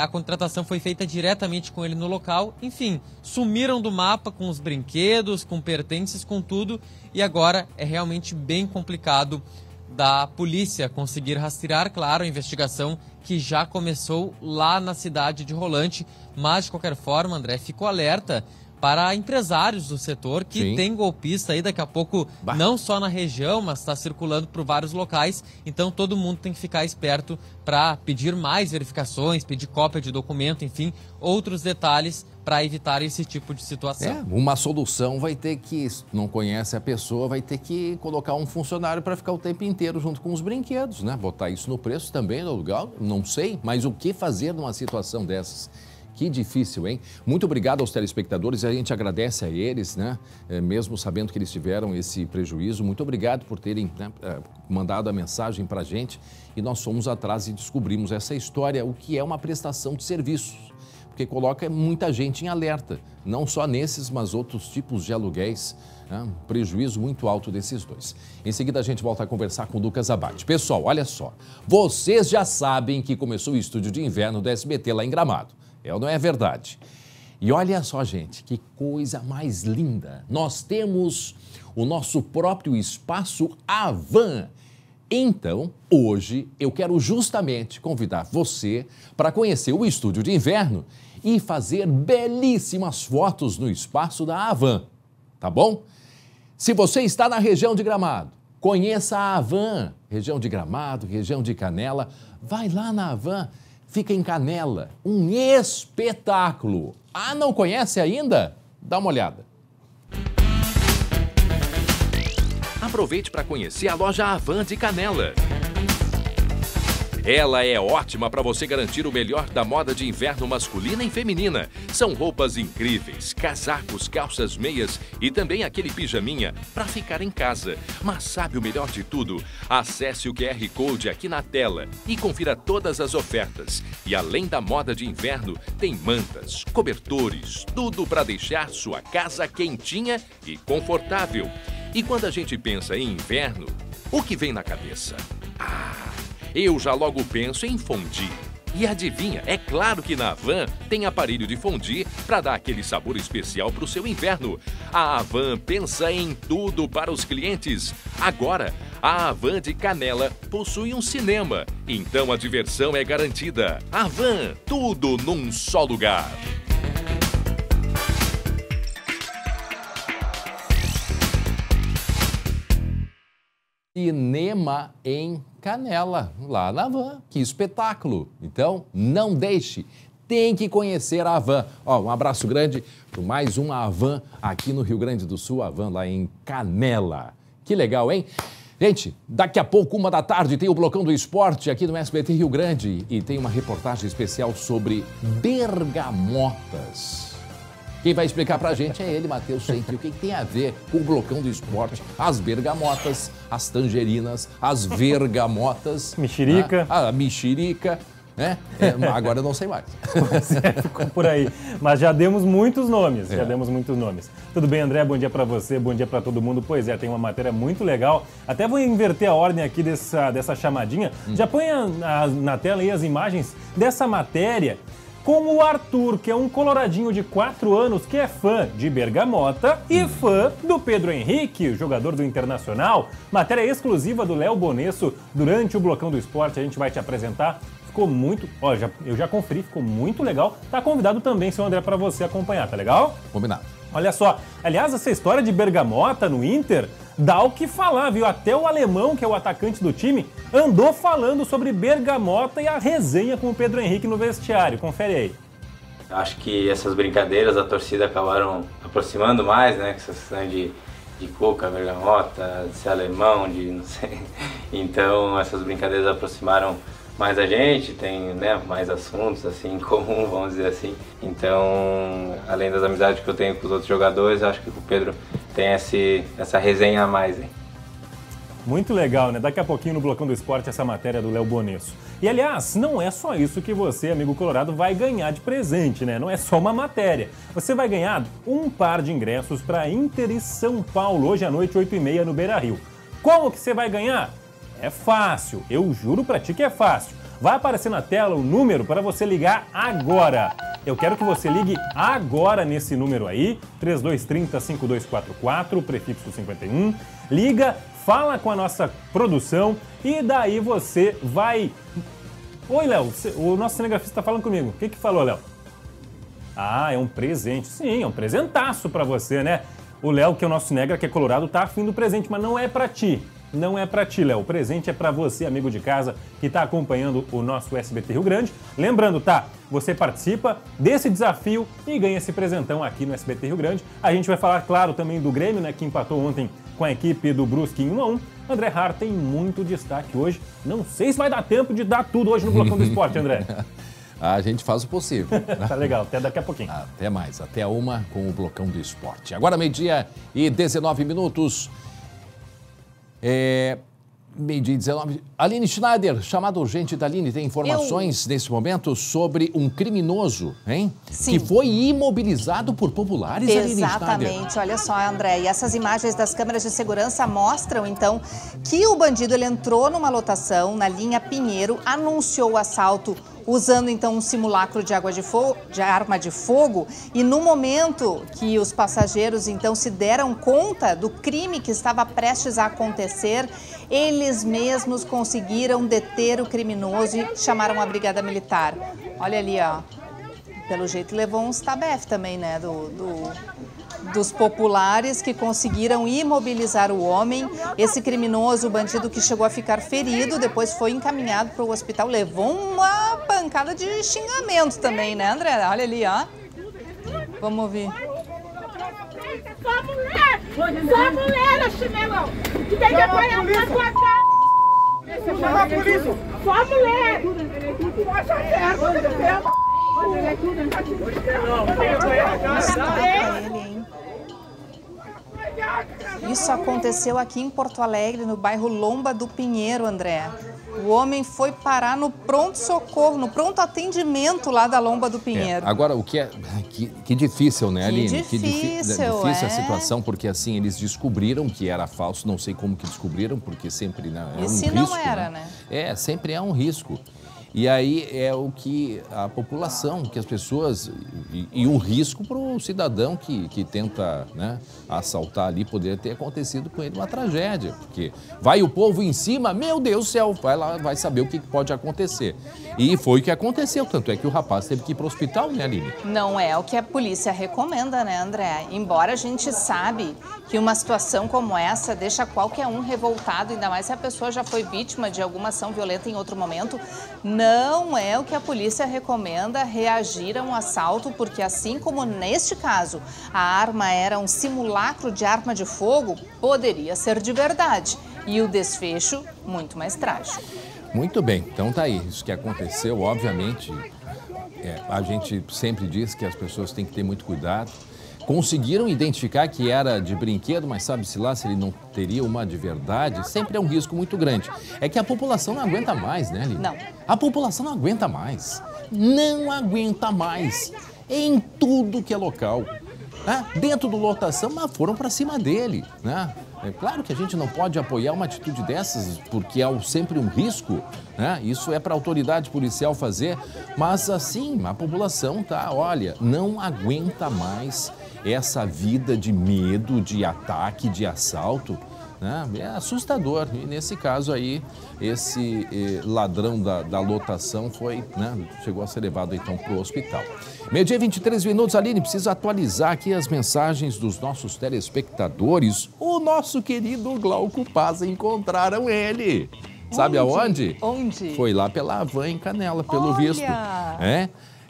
a contratação foi feita diretamente com ele no local. Enfim, sumiram do mapa com os brinquedos, com pertences, com tudo. E agora é realmente bem complicado da polícia conseguir rastrear, claro, a investigação que já começou lá na cidade de Rolante. Mas, de qualquer forma, André, ficou alerta para empresários do setor que tem golpista aí daqui a pouco, não só na região, mas está circulando por vários locais. Então todo mundo tem que ficar esperto para pedir mais verificações, pedir cópia de documento, enfim, outros detalhes para evitar esse tipo de situação. Uma solução vai ter que, se não conhece a pessoa, vai ter que colocar um funcionário para ficar o tempo inteiro junto com os brinquedos, né? Botar isso no preço também, no lugar, não sei, mas o que fazer numa situação dessas? Que difícil, hein? Muito obrigado aos telespectadores, a gente agradece a eles, né? Mesmo sabendo que eles tiveram esse prejuízo. Muito obrigado por terem mandado a mensagem para a gente. E nós fomos atrás e descobrimos essa história, o que é uma prestação de serviços. Porque coloca muita gente em alerta, não só nesses, mas outros tipos de aluguéis. Um prejuízo muito alto desses dois. Em seguida a gente volta a conversar com o Lucas Abate. Pessoal, olha só, vocês já sabem que começou o estúdio de inverno do SBT lá em Gramado. É ou não é verdade? E olha só, gente, que coisa mais linda. Nós temos o nosso próprio espaço Avan. Então, hoje, eu quero justamente convidar você para conhecer o estúdio de inverno e fazer belíssimas fotos no espaço da Avan, tá bom? Se você está na região de Gramado, conheça a Avan, região de Gramado, região de Canela, vai lá na Avan. Fica em Canela, um espetáculo. Ah, não conhece ainda? Dá uma olhada. Aproveite para conhecer a loja Avan de Canela. Ela é ótima para você garantir o melhor da moda de inverno masculina e feminina. São roupas incríveis, casacos, calças, meias e também aquele pijaminha para ficar em casa. Mas sabe o melhor de tudo? Acesse o QR Code aqui na tela e confira todas as ofertas. E além da moda de inverno, tem mantas, cobertores, tudo para deixar sua casa quentinha e confortável. E quando a gente pensa em inverno, o que vem na cabeça? Eu já logo penso em fondue. E adivinha, é claro que na Avan tem aparelho de fondue para dar aquele sabor especial para o seu inverno. A Avan pensa em tudo para os clientes. Agora, a Avan de Canela possui um cinema, então a diversão é garantida. Avan, tudo num só lugar. Cinema em Canela, lá na Avan. Que espetáculo! Então, não deixe. Tem que conhecer a Avan. Um abraço grande para mais uma Avan aqui no Rio Grande do Sul, Avan lá em Canela. Que legal, hein? Gente, daqui a pouco, 1 da tarde, tem o Blocão do Esporte aqui no SBT Rio Grande e tem uma reportagem especial sobre bergamotas. Quem vai explicar pra gente é ele, Matheus Sempre. O que tem a ver com o Blocão do Esporte? As bergamotas, as tangerinas, as vergamotas. Mexerica. A mexerica, né? Agora eu não sei mais. Ficou por aí. Mas já demos muitos nomes, Tudo bem, André? Bom dia pra você, bom dia pra todo mundo. Pois é, tem uma matéria muito legal. Até vou inverter a ordem aqui dessa chamadinha. Já põe na tela aí as imagens dessa matéria com o Arthur, que é um coloradinho de 4 anos que é fã de bergamota e fã do Pedro Henrique, jogador do Internacional. Matéria exclusiva do Léo Bonesso durante o Blocão do Esporte. A gente vai te apresentar. Ficou muito... eu já conferi, ficou muito legal. Tá convidado também, seu André, para você acompanhar, tá legal? Combinado. Olha só, aliás, essa história de bergamota no Inter dá o que falar, viu? Até o alemão, que é o atacante do time, andou falando sobre bergamota e a resenha com o Pedro Henrique no vestiário. Confere aí. Acho que essas brincadeiras a torcida acabaram aproximando mais, né? Com essa questão de cuca, bergamota, de ser alemão, de não sei. Então essas brincadeiras aproximaram mais a gente, tem, né, mais assuntos assim em comum, vamos dizer assim. Então, além das amizades que eu tenho com os outros jogadores, acho que o Pedro tem essa resenha a mais, hein? Muito legal, né? Daqui a pouquinho no Blocão do Esporte essa matéria do Léo Bonesso. E aliás, não é só isso que você, amigo colorado, vai ganhar de presente, né? Não é só uma matéria. Você vai ganhar um par de ingressos para Inter e São Paulo, hoje à noite, 8h30 no Beira-Rio. Como que você vai ganhar? É fácil, eu juro pra ti que é fácil. Vai aparecer na tela o número para você ligar agora. Eu quero que você ligue agora nesse número aí, 3230-5244, prefixo 51. Liga, fala com a nossa produção e daí você vai... Oi, Léo, o nosso cinegrafista está falando comigo. O que falou, Léo? Ah, é um presente. Sim, é um presentaço para você, né? O Léo, que é o nosso cinegra, que é colorado, tá afim do presente, mas não é para ti. Não é para ti, Léo. O presente é para você, amigo de casa, que está acompanhando o nosso SBT Rio Grande. Lembrando, tá? Você participa desse desafio e ganha esse presentão aqui no SBT Rio Grande. A gente vai falar, claro, também do Grêmio, né? Que empatou ontem com a equipe do Brusque em 1-1. André Hart tem muito destaque hoje. Não sei se vai dar tempo de dar tudo hoje no Blocão do Esporte, André. A gente faz o possível. Tá legal, até daqui a pouquinho. Até mais, até uma com o Blocão do Esporte. Agora 12h19. Meio-dia 19. Aline Schneider, chamada urgente da Aline, tem informações nesse momento sobre um criminoso, hein? Sim. Que foi imobilizado por populares, Aline Schneider. Exatamente, olha só, André, e essas imagens das câmeras de segurança mostram, então, que o bandido ele entrou numa lotação na linha Pinheiro, anunciou o assalto usando então um simulacro de arma de fogo, e no momento que os passageiros então se deram conta do crime que estava prestes a acontecer, eles mesmos conseguiram deter o criminoso e chamaram a Brigada Militar. Olha ali, ó. Pelo jeito levou uns tabef também, né, dos populares que conseguiram imobilizar o homem. Esse criminoso, o bandido que chegou a ficar ferido, depois foi encaminhado para o hospital, levou uma pancada de xingamento também, né, André? Olha ali, ó. Vamos ouvir. Só mulher, chinelão, que tem que apanhar na tua cara. Chama a polícia. Só mulher. Poxa, Isso aconteceu aqui em Porto Alegre, no bairro Lomba do Pinheiro, André. O homem foi parar no pronto-socorro, no pronto-atendimento lá da Lomba do Pinheiro. Agora, o que é... Que difícil, né, Aline? Que difícil, a situação, porque assim, eles descobriram que era falso, não sei como que descobriram, porque sempre é um risco. E se não era, né? Sempre é um risco. E aí é o que a população, que as pessoas... E um risco para o cidadão que tenta, né, assaltar ali, poder ter acontecido com ele uma tragédia. Porque vai o povo em cima, meu Deus do céu, vai lá, vai saber o que pode acontecer. E foi o que aconteceu, tanto é que o rapaz teve que ir para o hospital, né, Aline? Não é o que a polícia recomenda, né, André? Embora a gente sabe que uma situação como essa deixa qualquer um revoltado, ainda mais se a pessoa já foi vítima de alguma ação violenta em outro momento, não é o que a polícia recomenda reagir a um assalto, porque assim como neste caso a arma era um simulacro de arma de fogo, poderia ser de verdade. E o desfecho muito mais trágico. Muito bem, então tá aí. Isso que aconteceu, obviamente, a gente sempre diz que as pessoas têm que ter muito cuidado. Conseguiram identificar que era de brinquedo, mas sabe-se lá se ele não teria uma de verdade, sempre é um risco muito grande. É que a população não aguenta mais, né, Lili? Não. A população não aguenta mais. Não aguenta mais. Em tudo que é local. Né? Dentro do lotação, mas foram para cima dele, né? É claro que a gente não pode apoiar uma atitude dessas, porque é sempre um risco, né? Isso é para a autoridade policial fazer, mas assim, a população tá, olha, não aguenta mais essa vida de medo, de ataque, de assalto, né? É assustador. E nesse caso aí, esse ladrão da lotação foi, né? Chegou a ser levado então para o hospital. Meio-dia 23 minutos, Aline, preciso atualizar aqui as mensagens dos nossos telespectadores. O nosso querido Glauco Paz, encontraram ele. Sabe aonde? Onde? Foi lá pela Havan em Canela, pelo visto.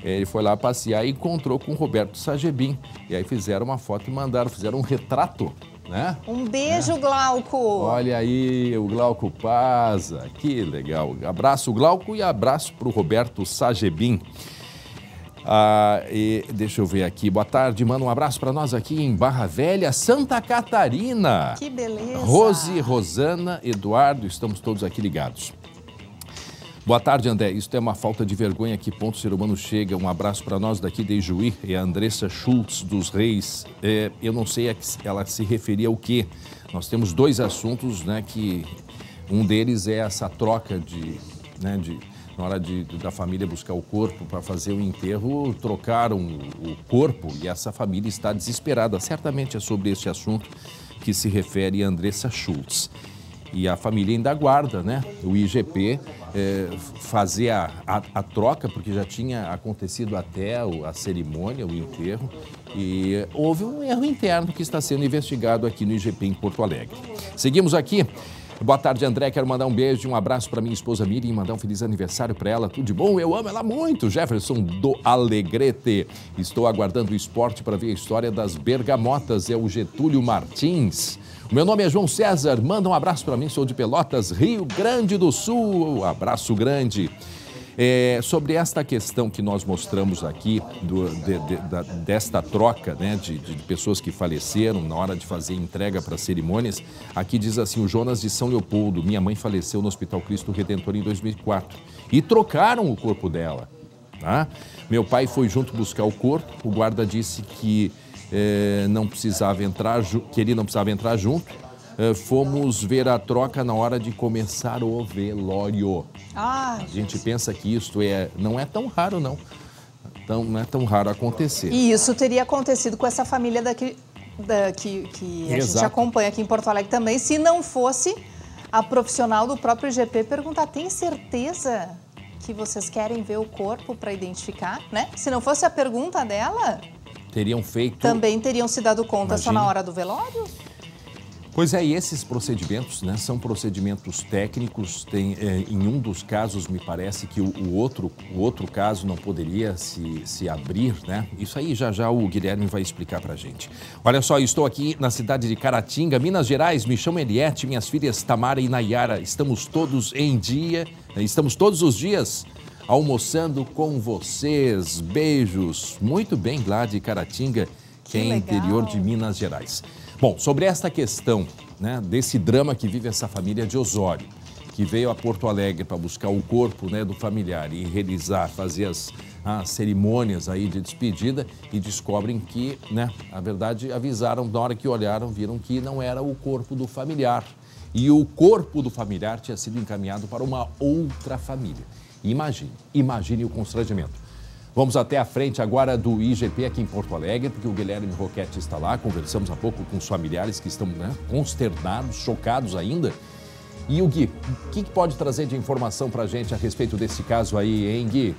Ele foi lá passear e encontrou com o Roberto Sagebin. E aí fizeram uma foto e mandaram, fizeram um retrato, né? Um beijo, Glauco! Olha aí, o Glauco Paza, que legal. Abraço, Glauco, e abraço para o Roberto Sagebin. E deixa eu ver aqui. Boa tarde, manda um abraço para nós aqui em Barra Velha, Santa Catarina. Que beleza. Rose, Rosana, Eduardo, estamos todos aqui ligados. Boa tarde, André. Isso é uma falta de vergonha. Que ponto o ser humano chega? Um abraço para nós daqui de Ijuí. É a Andressa Schultz dos Reis. Eu não sei a que ela se referia ao quê. Nós temos dois assuntos, né? Que um deles é essa troca na hora da família buscar o corpo para fazer o enterro, trocaram o corpo e essa família está desesperada. Certamente é sobre esse assunto que se refere a Andressa Schultz. E a família ainda aguarda, né? O IGP fazer a troca, porque já tinha acontecido até a cerimônia, o enterro, e houve um erro interno que está sendo investigado aqui no IGP em Porto Alegre. Seguimos aqui. Boa tarde, André. Quero mandar um beijo e um abraço para minha esposa Miriam e mandar um feliz aniversário para ela. Tudo de bom? Eu amo ela muito. Jefferson do Alegrete. Estou aguardando o esporte para ver a história das bergamotas. É o Getúlio Martins. O meu nome é João César. Manda um abraço para mim. Sou de Pelotas, Rio Grande do Sul. Abraço grande. Sobre esta questão que nós mostramos aqui, desta troca, né, de pessoas que faleceram na hora de fazer entrega para cerimônias, aqui diz assim, o Jonas de São Leopoldo, minha mãe faleceu no Hospital Cristo Redentor em 2004 e trocaram o corpo dela. Tá? Meu pai foi junto buscar o corpo, o guarda disse que ele não precisava entrar junto. Fomos ver a troca na hora de começar o velório. A gente pensa que isto não é tão raro, não. Não é tão raro acontecer. E isso teria acontecido com essa família que a gente acompanha aqui em Porto Alegre também, se não fosse a profissional do próprio IGP perguntar, tem certeza que vocês querem ver o corpo para identificar, né? Se não fosse a pergunta dela, teriam feito... Também teriam se dado conta só na hora do velório? Pois é, e esses procedimentos, né, são procedimentos técnicos. Em um dos casos, me parece que o outro caso não poderia se abrir, né? Isso aí já o Guilherme vai explicar pra gente. Olha só, estou aqui na cidade de Caratinga, Minas Gerais. Me chamo Eliette, minhas filhas Tamara e Nayara. Estamos todos os dias almoçando com vocês. Beijos. Muito bem, lá de Caratinga, que é interior de Minas Gerais. Bom, sobre esta questão, né, desse drama que vive essa família de Osório, que veio a Porto Alegre para buscar o corpo, né, do familiar e fazer as cerimônias aí de despedida e descobrem que, né, na verdade, avisaram, na hora que olharam, viram que não era o corpo do familiar. E o corpo do familiar tinha sido encaminhado para uma outra família. Imagine o constrangimento. Vamos até a frente agora do IGP aqui em Porto Alegre, porque o Guilherme Roquette está lá. Conversamos há pouco com os familiares que estão, né, consternados, chocados ainda. E o Gui, o que pode trazer de informação para a gente a respeito desse caso aí, hein, Gui?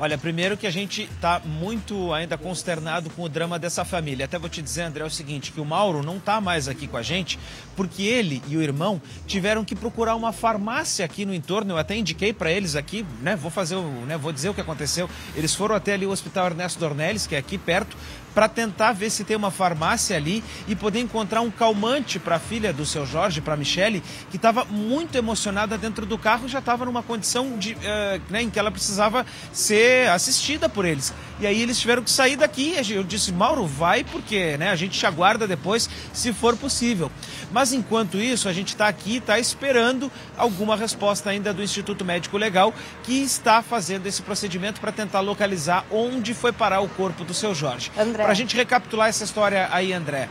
Olha, primeiro que a gente está muito ainda consternado com o drama dessa família. Até vou te dizer, André, o seguinte, que o Mauro não está mais aqui com a gente, porque ele e o irmão tiveram que procurar uma farmácia aqui no entorno. Eu até indiquei para eles aqui, né, vou dizer o que aconteceu. Eles foram até ali o Hospital Ernesto Dornelles, que é aqui perto, para tentar ver se tem uma farmácia ali e poder encontrar um calmante para a filha do seu Jorge, para a Michele, que estava muito emocionada dentro do carro e já estava numa condição em que ela precisava ser assistida por eles. E aí eles tiveram que sair daqui. Eu disse, Mauro, vai, porque, né, a gente te aguarda depois, se for possível. Mas enquanto isso, a gente está aqui, está esperando alguma resposta ainda do Instituto Médico Legal, que está fazendo esse procedimento para tentar localizar onde foi parar o corpo do seu Jorge. Para a gente recapitular essa história aí, André.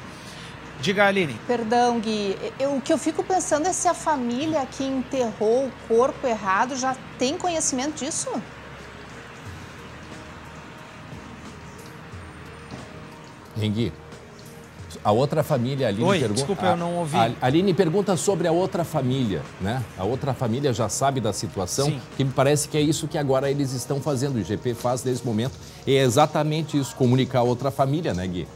Diga, Aline. Perdão, Gui. O que eu fico pensando é se a família que enterrou o corpo errado já tem conhecimento disso? Gui, a outra família, a Aline pergunta... Desculpa, eu não ouvi. A Aline pergunta sobre a outra família, né? A outra família já sabe da situação, sim, que me parece que é isso que agora eles estão fazendo. O IGP faz nesse momento. É exatamente isso, comunicar a outra família, né, Gui?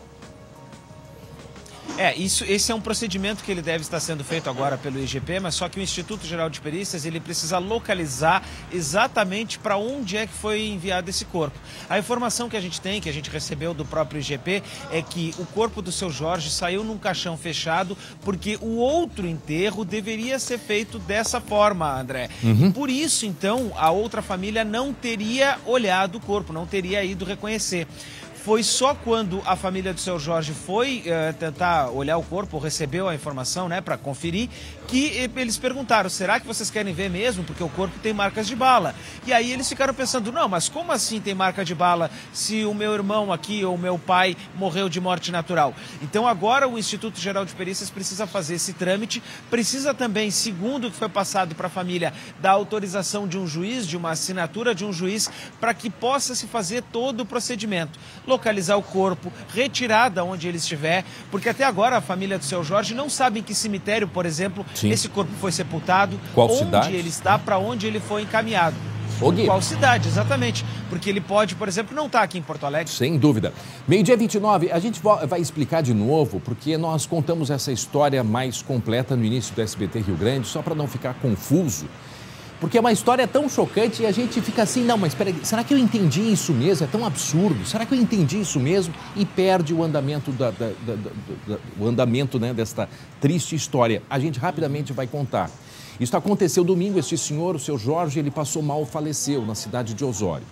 Esse é um procedimento que ele deve estar sendo feito agora pelo IGP, mas só que o Instituto Geral de Perícias, ele precisa localizar exatamente para onde é que foi enviado esse corpo. A informação que a gente tem, que a gente recebeu do próprio IGP, é que o corpo do seu Jorge saiu num caixão fechado porque o outro enterro deveria ser feito dessa forma, André. Por isso, então, a outra família não teria olhado o corpo, não teria ido reconhecer. Foi só quando a família do seu Jorge foi tentar olhar o corpo, recebeu a informação, né, para conferir, que eles perguntaram, será que vocês querem ver mesmo? Porque o corpo tem marcas de bala. E aí eles ficaram pensando, não, mas como assim tem marca de bala se o meu irmão aqui ou o meu pai morreu de morte natural? Então agora o Instituto Geral de Perícias precisa fazer esse trâmite, precisa também, segundo o que foi passado para a família, da autorização de um juiz, de uma assinatura de um juiz, para que possa se fazer todo o procedimento. Localizar o corpo, retirar da onde ele estiver, porque até agora a família do seu Jorge não sabe em que cemitério, por exemplo, esse corpo foi sepultado, qual onde cidade ele está, para onde ele foi encaminhado. Qual cidade, exatamente. Porque ele pode, por exemplo, não estar aqui em Porto Alegre. Sem dúvida. Meio-dia 29, a gente vai explicar de novo, porque nós contamos essa história mais completa no início do SBT Rio Grande, só para não ficar confuso. Porque é uma história tão chocante e a gente fica assim, não, mas peraí, será que eu entendi isso mesmo? É tão absurdo. Será que eu entendi isso mesmo? E perde o andamento, né, desta triste história. A gente rapidamente vai contar. Isso aconteceu domingo, este senhor, o seu Jorge, ele passou mal, faleceu na cidade de Osório.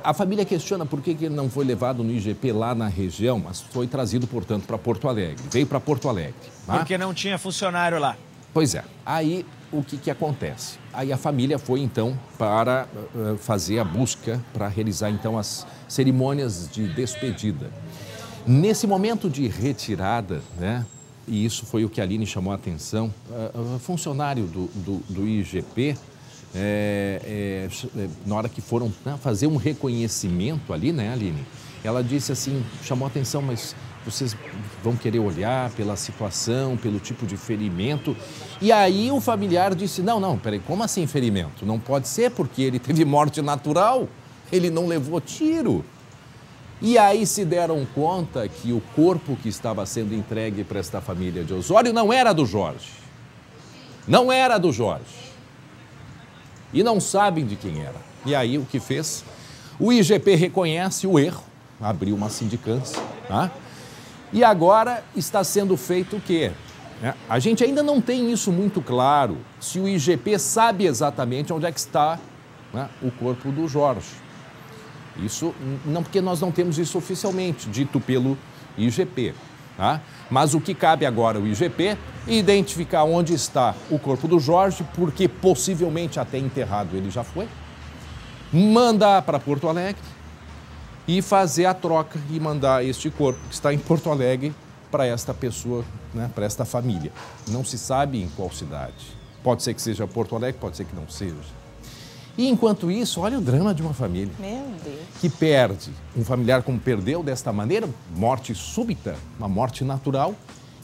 A família questiona por que ele não foi levado no IGP lá na região, mas foi trazido, portanto, para Porto Alegre. Veio para Porto Alegre. Tá? Porque não tinha funcionário lá. Pois é. Aí, o que acontece? Aí a família foi, então, para fazer a busca, para realizar, então, as cerimônias de despedida. Nesse momento de retirada, né, e isso foi o que a Aline chamou a atenção, funcionário do IGP, na hora que foram fazer um reconhecimento ali, né, Aline? Ela disse assim, chamou a atenção, mas vocês vão querer olhar pela situação, pelo tipo de ferimento. E aí o familiar disse, não, peraí, como assim ferimento? Não pode ser porque ele teve morte natural, ele não levou tiro. E aí se deram conta que o corpo que estava sendo entregue para esta família de Osório não era do Jorge. Não era do Jorge. E não sabem de quem era. E aí o que fez? O IGP reconhece o erro, abriu uma sindicância, tá? E agora está sendo feito o quê? A gente ainda não tem isso muito claro, se o IGP sabe exatamente onde é que está, né, o corpo do Jorge. Isso, não, porque nós não temos isso oficialmente, dito pelo IGP. Tá? Mas o que cabe agora ao IGP é identificar onde está o corpo do Jorge, porque possivelmente até enterrado ele já foi, mandar para Porto Alegre e fazer a troca e mandar este corpo que está em Porto Alegre para esta pessoa, né, para esta família. Não se sabe em qual cidade. Pode ser que seja Porto Alegre, pode ser que não seja. E enquanto isso, olha o drama de uma família. Meu Deus. Que perde um familiar como perdeu desta maneira, morte súbita, uma morte natural,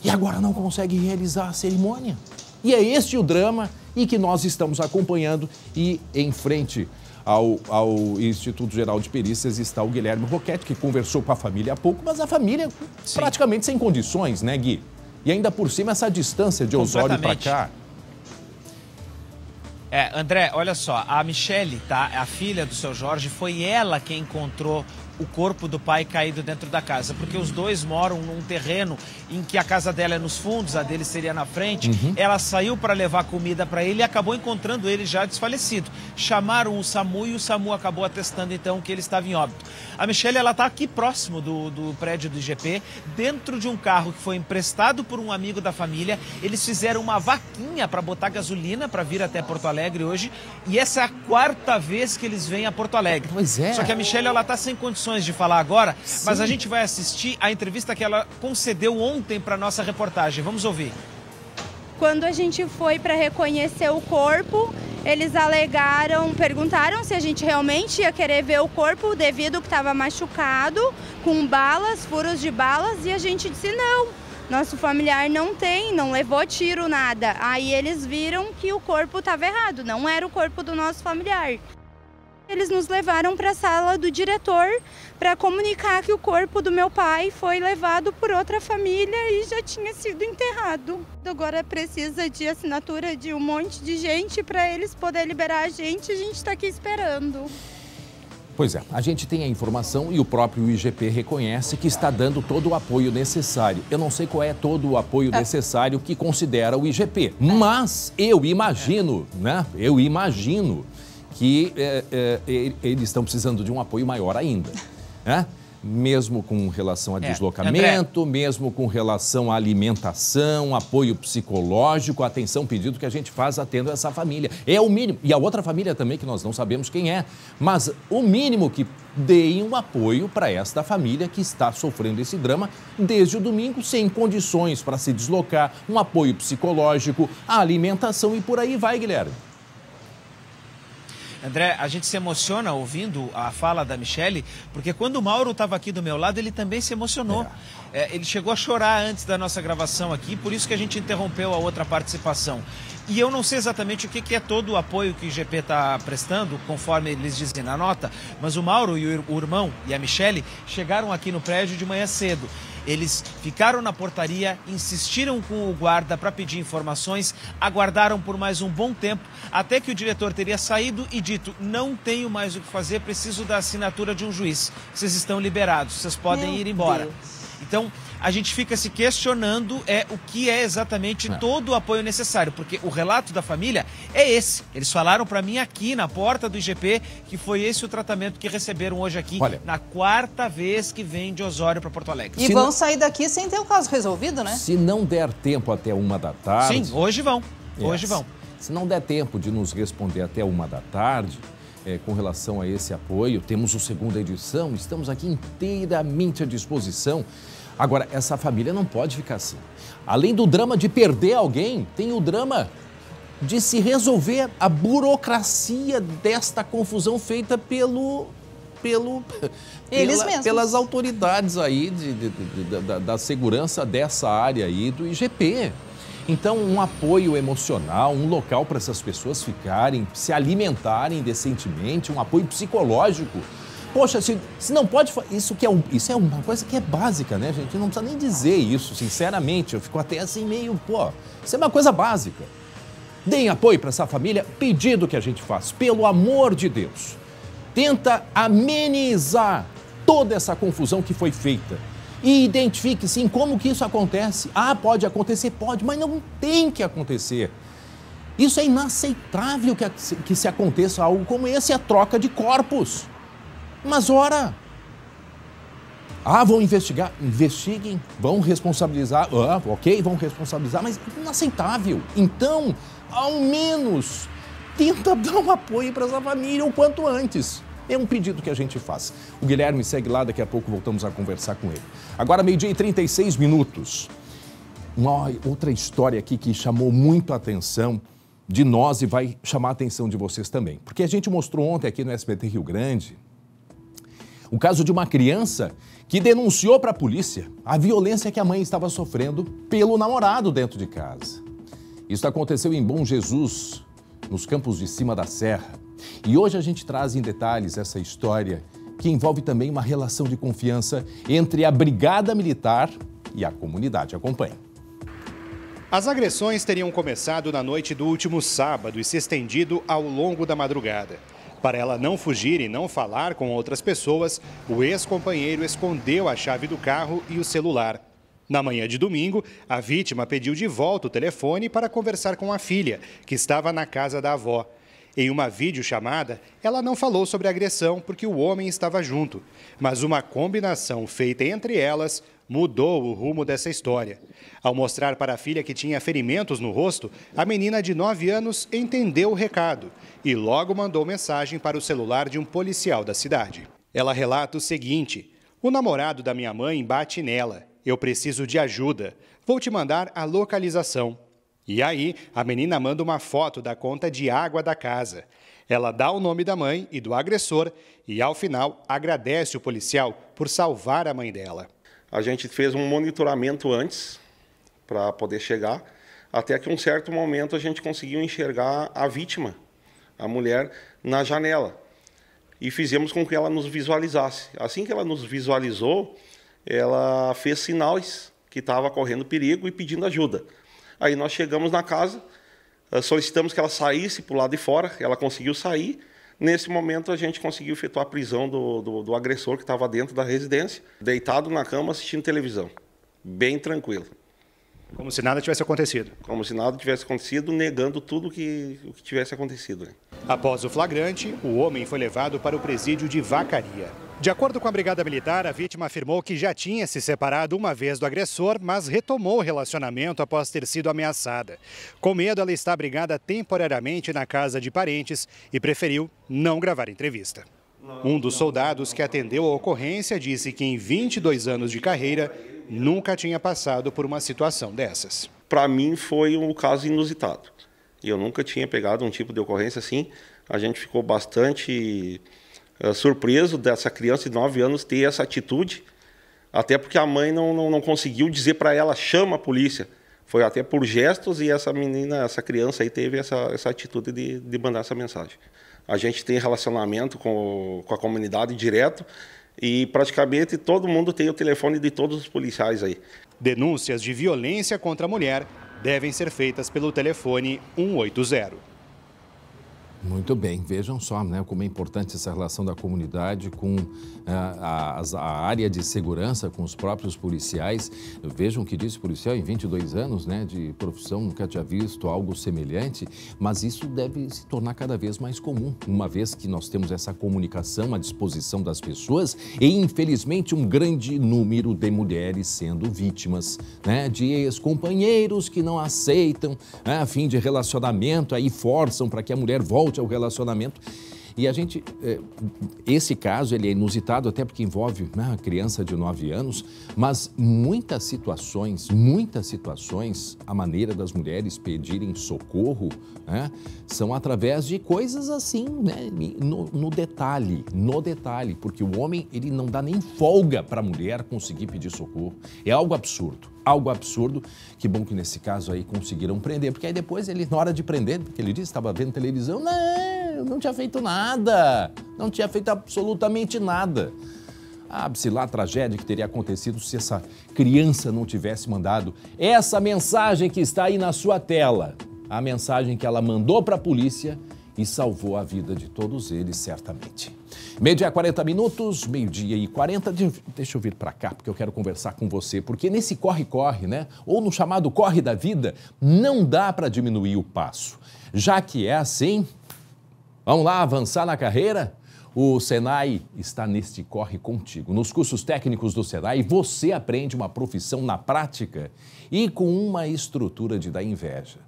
e agora não consegue realizar a cerimônia. E é este o drama e que nós estamos acompanhando, e em frente ao Instituto Geral de Perícias está o Guilherme Roquette, que conversou com a família há pouco, mas a família praticamente sem condições, né, Gui? E ainda por cima essa distância de Osório para cá. André, olha só, a Michele, tá? A filha do seu Jorge, foi ela quem encontrou o corpo do pai caído dentro da casa, porque os dois moram num terreno em que a casa dela é nos fundos, a dele seria na frente. Ela saiu para levar comida para ele e acabou encontrando ele já desfalecido. Chamaram o SAMU e o SAMU acabou atestando então que ele estava em óbito. A Michele, ela está aqui próximo do prédio do IGP, dentro de um carro que foi emprestado por um amigo da família. Eles fizeram uma vaquinha para botar gasolina para vir até Porto Alegre hoje, e essa é a 4ª vez que eles vêm a Porto Alegre. Pois é. Só que a Michele, ela está sem condições de falar agora, mas a gente vai assistir a entrevista que ela concedeu ontem para nossa reportagem. Vamos ouvir. Quando a gente foi para reconhecer o corpo, eles perguntaram se a gente realmente ia querer ver o corpo devido que estava machucado, com balas, furos de balas, e a gente disse não. Nosso familiar não levou tiro, nada. Aí eles viram que o corpo estava errado, não era o corpo do nosso familiar. Eles nos levaram para a sala do diretor para comunicar que o corpo do meu pai foi levado por outra família e já tinha sido enterrado. Agora precisa de assinatura de um monte de gente para eles poderem liberar a gente está aqui esperando. Pois é, a gente tem a informação e o próprio IGP reconhece que está dando todo o apoio necessário. Eu não sei qual é todo o apoio necessário que considera o IGP, mas eu imagino, né? Eu imagino que eles estão precisando de um apoio maior ainda, né? Mesmo com relação a deslocamento, André, mesmo com relação à alimentação, apoio psicológico, atenção, pedido que a gente faz atendo essa família. É o mínimo. E a outra família também, que nós não sabemos quem é. Mas o mínimo que deem um apoio para esta família que está sofrendo esse drama desde o domingo, sem condições para se deslocar, um apoio psicológico, a alimentação e por aí vai, Guilherme. André, a gente se emociona ouvindo a fala da Michele, porque quando o Mauro estava aqui do meu lado, ele também se emocionou. Ele chegou a chorar antes da nossa gravação aqui, por isso que a gente interrompeu a outra participação. E eu não sei exatamente o que é todo o apoio que o IGP está prestando, conforme eles dizem na nota, mas o Mauro e o irmão e a Michele chegaram aqui no prédio de manhã cedo. Eles ficaram na portaria, insistiram com o guarda para pedir informações, aguardaram por mais um bom tempo, até que o diretor teria saído e dito: não tenho mais o que fazer, preciso da assinatura de um juiz. Vocês estão liberados, vocês podem ir embora. Então, a gente fica se questionando o que é exatamente todo o apoio necessário, porque o relato da família é esse. Eles falaram para mim aqui na porta do IGP que foi esse o tratamento que receberam hoje aqui, na quarta vez que vem de Osório para Porto Alegre. E vão sair daqui sem ter o caso resolvido, né? Se não der tempo até 1h. Sim, hoje vão. Hoje vão. Se não der tempo de nos responder até 1h, com relação a esse apoio, temos o segunda edição, estamos aqui inteiramente à disposição. Agora, essa família não pode ficar assim. Além do drama de perder alguém, tem o drama de se resolver a burocracia desta confusão feita pelas autoridades aí da segurança dessa área aí do IGP. Então, um apoio emocional, um local para essas pessoas ficarem, se alimentarem decentemente, um apoio psicológico. Poxa, se não pode... Isso é uma coisa que é básica, né, gente? Não precisa nem dizer isso, sinceramente. Eu fico até assim meio... isso é uma coisa básica. Deem apoio para essa família, pedido que a gente faz, pelo amor de Deus. Tenta amenizar toda essa confusão que foi feita. E identifique, sim, como que isso acontece. Pode acontecer? Pode, mas não tem que acontecer. Isso é inaceitável que se aconteça algo como esse, a troca de corpos. Mas ora, vão investigar, investiguem, vão responsabilizar, ok, vão responsabilizar, mas inaceitável. Então, ao menos, tenta dar um apoio para essa família o quanto antes. É um pedido que a gente faz. O Guilherme segue lá, daqui a pouco voltamos a conversar com ele. Agora, 12h36. Uma outra história aqui que chamou muito a atenção de nós e vai chamar a atenção de vocês também. Porque a gente mostrou ontem aqui no SBT Rio Grande o caso de uma criança que denunciou para a polícia a violência que a mãe estava sofrendo pelo namorado dentro de casa. Isso aconteceu em Bom Jesus, nos Campos de Cima da Serra. E hoje a gente traz em detalhes essa história que envolve também uma relação de confiança entre a Brigada Militar e a comunidade. Acompanhe. As agressões teriam começado na noite do último sábado e se estendido ao longo da madrugada. Para ela não fugir e não falar com outras pessoas, o ex-companheiro escondeu a chave do carro e o celular. Na manhã de domingo, a vítima pediu de volta o telefone para conversar com a filha, que estava na casa da avó. Em uma videochamada, ela não falou sobre a agressão porque o homem estava junto, mas uma combinação feita entre elas mudou o rumo dessa história. Ao mostrar para a filha que tinha ferimentos no rosto, a menina de 9 anos entendeu o recado e logo mandou mensagem para o celular de um policial da cidade. Ela relata o seguinte: o namorado da minha mãe bate nela. Eu preciso de ajuda. Vou te mandar a localização. E aí, a menina manda uma foto da conta de água da casa. Ela dá o nome da mãe e do agressor e, ao final, agradece o policial por salvar a mãe dela. A gente fez um monitoramento antes para poder chegar, até que um certo momento a gente conseguiu enxergar a vítima, a mulher, na janela. e fizemos com que ela nos visualizasse. Assim que ela nos visualizou, ela fez sinais que estava correndo perigo e pedindo ajuda. Aí nós chegamos na casa, solicitamos que ela saísse para o lado de fora, ela conseguiu sair. Nesse momento a gente conseguiu efetuar a prisão do agressor que estava dentro da residência, deitado na cama assistindo televisão, bem tranquilo. Como se nada tivesse acontecido. Como se nada tivesse acontecido, negando tudo o que tivesse acontecido. Após o flagrante, o homem foi levado para o presídio de Vacaria. De acordo com a Brigada Militar, a vítima afirmou que já tinha se separado uma vez do agressor, mas retomou o relacionamento após ter sido ameaçada. Com medo, ela está abrigada temporariamente na casa de parentes e preferiu não gravar entrevista. Um dos soldados que atendeu a ocorrência disse que em 22 anos de carreira nunca tinha passado por uma situação dessas. Para mim foi um caso inusitado. Eu nunca tinha pegado um tipo de ocorrência assim. A gente ficou bastante surpreso dessa criança de 9 anos ter essa atitude, até porque a mãe não conseguiu dizer para ela, chama a polícia. Foi até por gestos e essa criança aí teve essa atitude de mandar essa mensagem. A gente tem relacionamento com a comunidade direto e praticamente todo mundo tem o telefone de todos os policiais aí. Denúncias de violência contra a mulher devem ser feitas pelo telefone 180. Muito bem, vejam só, né, como é importante essa relação da comunidade com a área de segurança, com os próprios policiais. Vejam o que disse o policial, em 22 anos, né, de profissão, nunca tinha visto algo semelhante, mas isso deve se tornar cada vez mais comum, uma vez que nós temos essa comunicação à disposição das pessoas e, infelizmente, um grande número de mulheres sendo vítimas, né, de ex-companheiros que não aceitam, né, a fim de relacionamento, aí forçam para que a mulher volte ao relacionamento. E a gente, esse caso ele é inusitado até porque envolve uma criança de 9 anos, mas muitas situações, a maneira das mulheres pedirem socorro, né, são através de coisas assim, né, no detalhe, porque o homem ele não dá nem folga para a mulher conseguir pedir socorro. É algo absurdo. Algo absurdo, que bom que nesse caso aí conseguiram prender, porque aí depois ele, na hora de prender, porque ele disse que estava vendo televisão, não tinha feito nada, não tinha feito absolutamente nada. Sabe-se lá a tragédia que teria acontecido se essa criança não tivesse mandado essa mensagem que está aí na sua tela, a mensagem que ela mandou para a polícia e salvou a vida de todos eles, certamente. Meio-dia 40 minutos, meio-dia e 40. Deixa eu vir para cá, porque eu quero conversar com você. Porque nesse corre-corre, né? Ou no chamado corre da vida, não dá para diminuir o passo. Já que é assim, vamos lá avançar na carreira? O Senai está neste corre contigo. Nos cursos técnicos do Senai, você aprende uma profissão na prática e com uma estrutura de dar inveja.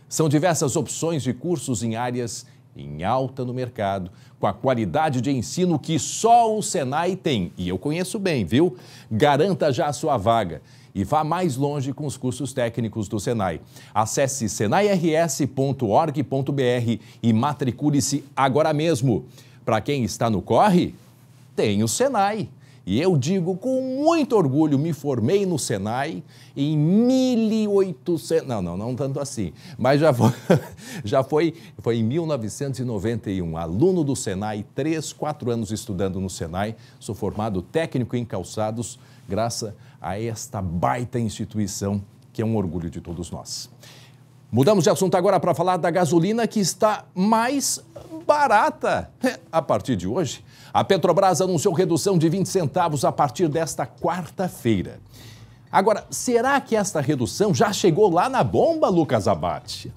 São diversas opções de cursos em áreas em alta no mercado, com a qualidade de ensino que só o Senai tem. E eu conheço bem, viu? Garanta já a sua vaga e vá mais longe com os cursos técnicos do Senai. Acesse senairs.org.br e matricule-se agora mesmo. Para quem está no corre, tem o Senai. E eu digo com muito orgulho, me formei no Senai em 1800... Não tanto assim, mas foi em 1991. Aluno do Senai, 4 anos estudando no Senai. Sou formado técnico em calçados, graças a esta baita instituição, que é um orgulho de todos nós. Mudamos de assunto agora para falar da gasolina, que está mais barata. A partir de hoje, a Petrobras anunciou redução de 20 centavos a partir desta quarta-feira. Agora, será que esta redução já chegou lá na bomba, Lucas Abate?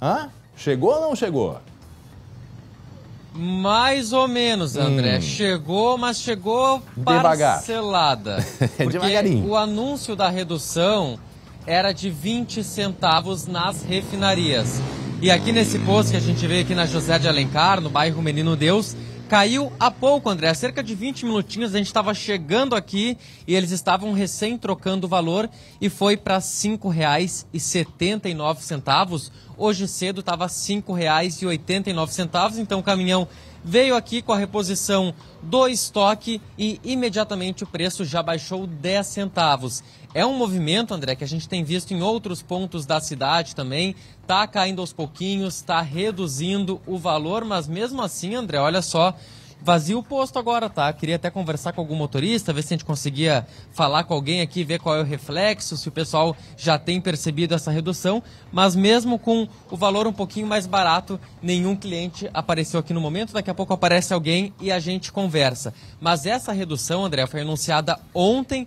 Chegou ou não chegou? Mais ou menos, André. Chegou, mas chegou parcelada. Devagarinho. O anúncio da redução era de 20 centavos nas refinarias. E aqui nesse posto que a gente vê aqui na José de Alencar, no bairro Menino Deus, caiu há pouco, André. Há cerca de 20 minutinhos a gente estava chegando aqui e eles estavam recém trocando o valor e foi para R$ 5,79. Hoje cedo estava R$ 5,89. Então o caminhão veio aqui com a reposição do estoque e imediatamente o preço já baixou 10 centavos. É um movimento, André, que a gente tem visto em outros pontos da cidade também. Está caindo aos pouquinhos, está reduzindo o valor, mas mesmo assim, André, olha só vazio o posto agora, tá? Queria até conversar com algum motorista, ver se a gente conseguia falar com alguém aqui, ver qual é o reflexo, se o pessoal já tem percebido essa redução, mas mesmo com o valor um pouquinho mais barato, nenhum cliente apareceu aqui no momento, daqui a pouco aparece alguém e a gente conversa. Mas essa redução, André, foi anunciada ontem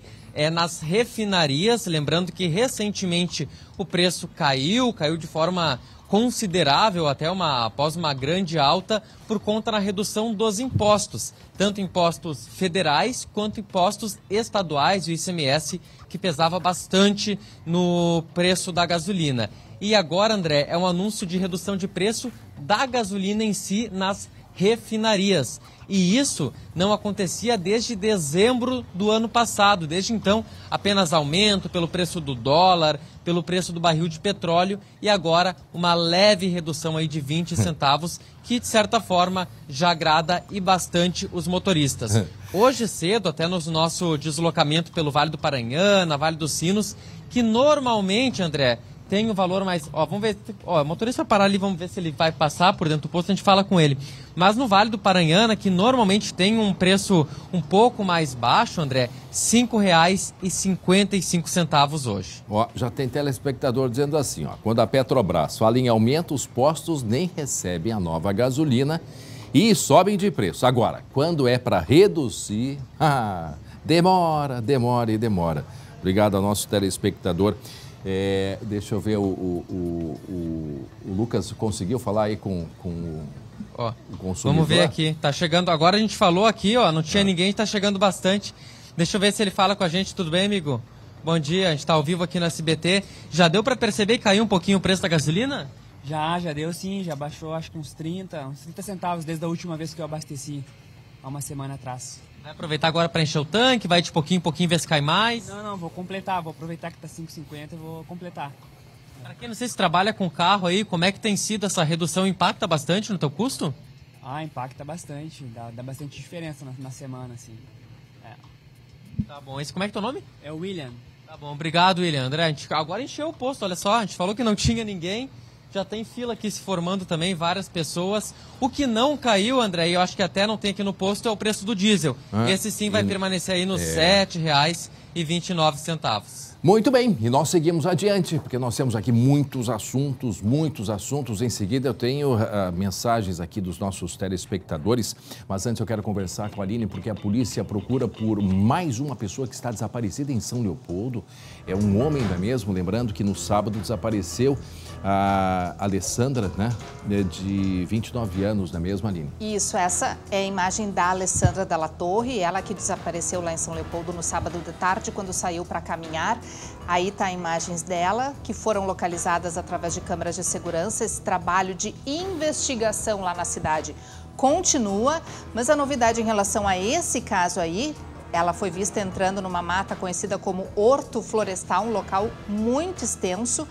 nas refinarias, lembrando que recentemente o preço caiu de forma considerável, até após uma grande alta, por conta da redução dos impostos, tanto impostos federais quanto impostos estaduais, o ICMS, que pesava bastante no preço da gasolina. E agora, André, é um anúncio de redução de preço da gasolina em si nas refinarias. E isso não acontecia desde dezembro do ano passado. Desde então, apenas aumento pelo preço do dólar, pelo preço do barril de petróleo e agora uma leve redução aí de 20 centavos, que de certa forma já agrada e bastante os motoristas. Hoje cedo, até no nosso deslocamento pelo Vale do Paranhana, Vale dos Sinos, que normalmente, André, tem um valor mais... vamos ver... o motorista vai parar ali, vamos ver se ele vai passar por dentro do posto, a gente fala com ele. Mas no Vale do Paranhana, que normalmente tem um preço um pouco mais baixo, André, R$ 5,55 hoje. Já tem telespectador dizendo assim, quando a Petrobras fala em aumento, os postos nem recebem a nova gasolina e sobem de preço. Agora, quando é para reduzir, demora. Obrigado ao nosso telespectador. Deixa eu ver, o Lucas conseguiu falar aí com o consumidor? Vamos ver aqui, tá chegando, agora a gente falou aqui, não tinha ninguém, tá chegando bastante. Deixa eu ver se ele fala com a gente, tudo bem, amigo? Bom dia, a gente tá ao vivo aqui no SBT. Já deu para perceber que caiu um pouquinho o preço da gasolina? Já deu sim, já baixou acho que uns 30 centavos desde a última vez que eu abasteci, há uma semana atrás. Vai aproveitar agora para encher o tanque, vai de pouquinho em pouquinho ver se cai mais? Não, vou completar, vou aproveitar que tá 5,50 e vou completar. Para quem não sei se trabalha com carro aí, como é que tem sido essa redução? Impacta bastante no teu custo? Impacta bastante, dá bastante diferença na semana, assim. Tá bom, como é que é o teu nome? É o William. Tá bom, obrigado, William. André, a gente agora encheu o posto, olha só, a gente falou que não tinha ninguém. Já tem fila aqui se formando também, várias pessoas. O que não caiu, André, e eu acho que até não tem aqui no posto, é o preço do diesel. Esse sim vai permanecer aí nos R$ 7,29. Muito bem, e nós seguimos adiante, porque nós temos aqui muitos assuntos. Em seguida eu tenho mensagens aqui dos nossos telespectadores, mas antes eu quero conversar com a Aline, porque a polícia procura por mais uma pessoa que está desaparecida em São Leopoldo. É um homem, não é mesmo? Lembrando que no sábado desapareceu a Alessandra, né, de 29 anos, não é mesmo, Aline? Isso, essa é a imagem da Alessandra Della Torre, ela que desapareceu lá em São Leopoldo no sábado de tarde, quando saiu para caminhar. Aí tá imagens dela, que foram localizadas através de câmeras de segurança. Esse trabalho de investigação lá na cidade continua, mas a novidade em relação a esse caso aí, ela foi vista entrando numa mata conhecida como Horto Florestal, um local muito extenso.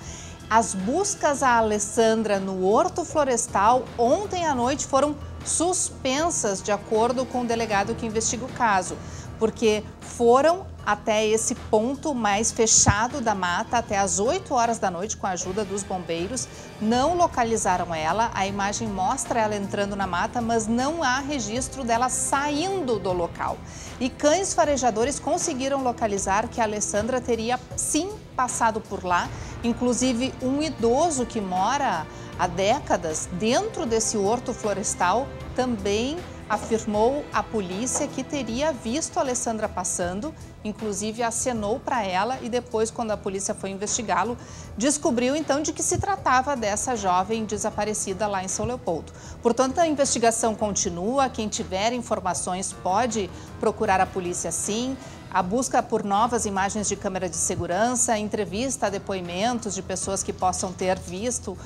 As buscas a Alessandra no Horto Florestal ontem à noite foram suspensas, de acordo com o delegado que investiga o caso, porque foram até esse ponto mais fechado da mata, até às 8 horas da noite, com a ajuda dos bombeiros. Não localizaram ela, a imagem mostra ela entrando na mata, mas não há registro dela saindo do local. E cães farejadores conseguiram localizar que a Alessandra teria sim passado por lá, inclusive um idoso que mora há décadas dentro desse horto florestal também afirmou à polícia que teria visto a Alessandra passando, inclusive acenou para ela e depois, quando a polícia foi investigá-lo, descobriu então de que se tratava dessa jovem desaparecida lá em São Leopoldo. Portanto, a investigação continua, quem tiver informações pode procurar a polícia sim. A busca por novas imagens de câmera de segurança, entrevista, depoimentos de pessoas que possam ter visto,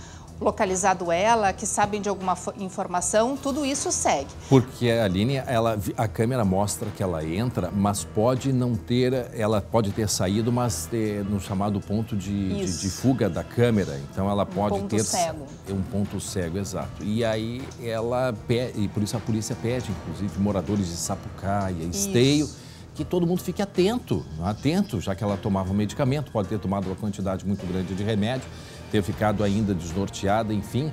localizado ela, que sabem de alguma informação, tudo isso segue. Porque a Aline, a câmera mostra que ela entra, mas pode não ter, ela pode ter saído, mas no chamado ponto de fuga da câmera. Então ela pode ter um ponto cego, exato. E aí e por isso a polícia pede, inclusive, moradores de Sapucaia, Esteio, que todo mundo fique atento, já que ela tomava medicamento, pode ter tomado uma quantidade muito grande de remédio, ter ficado ainda desnorteada, enfim.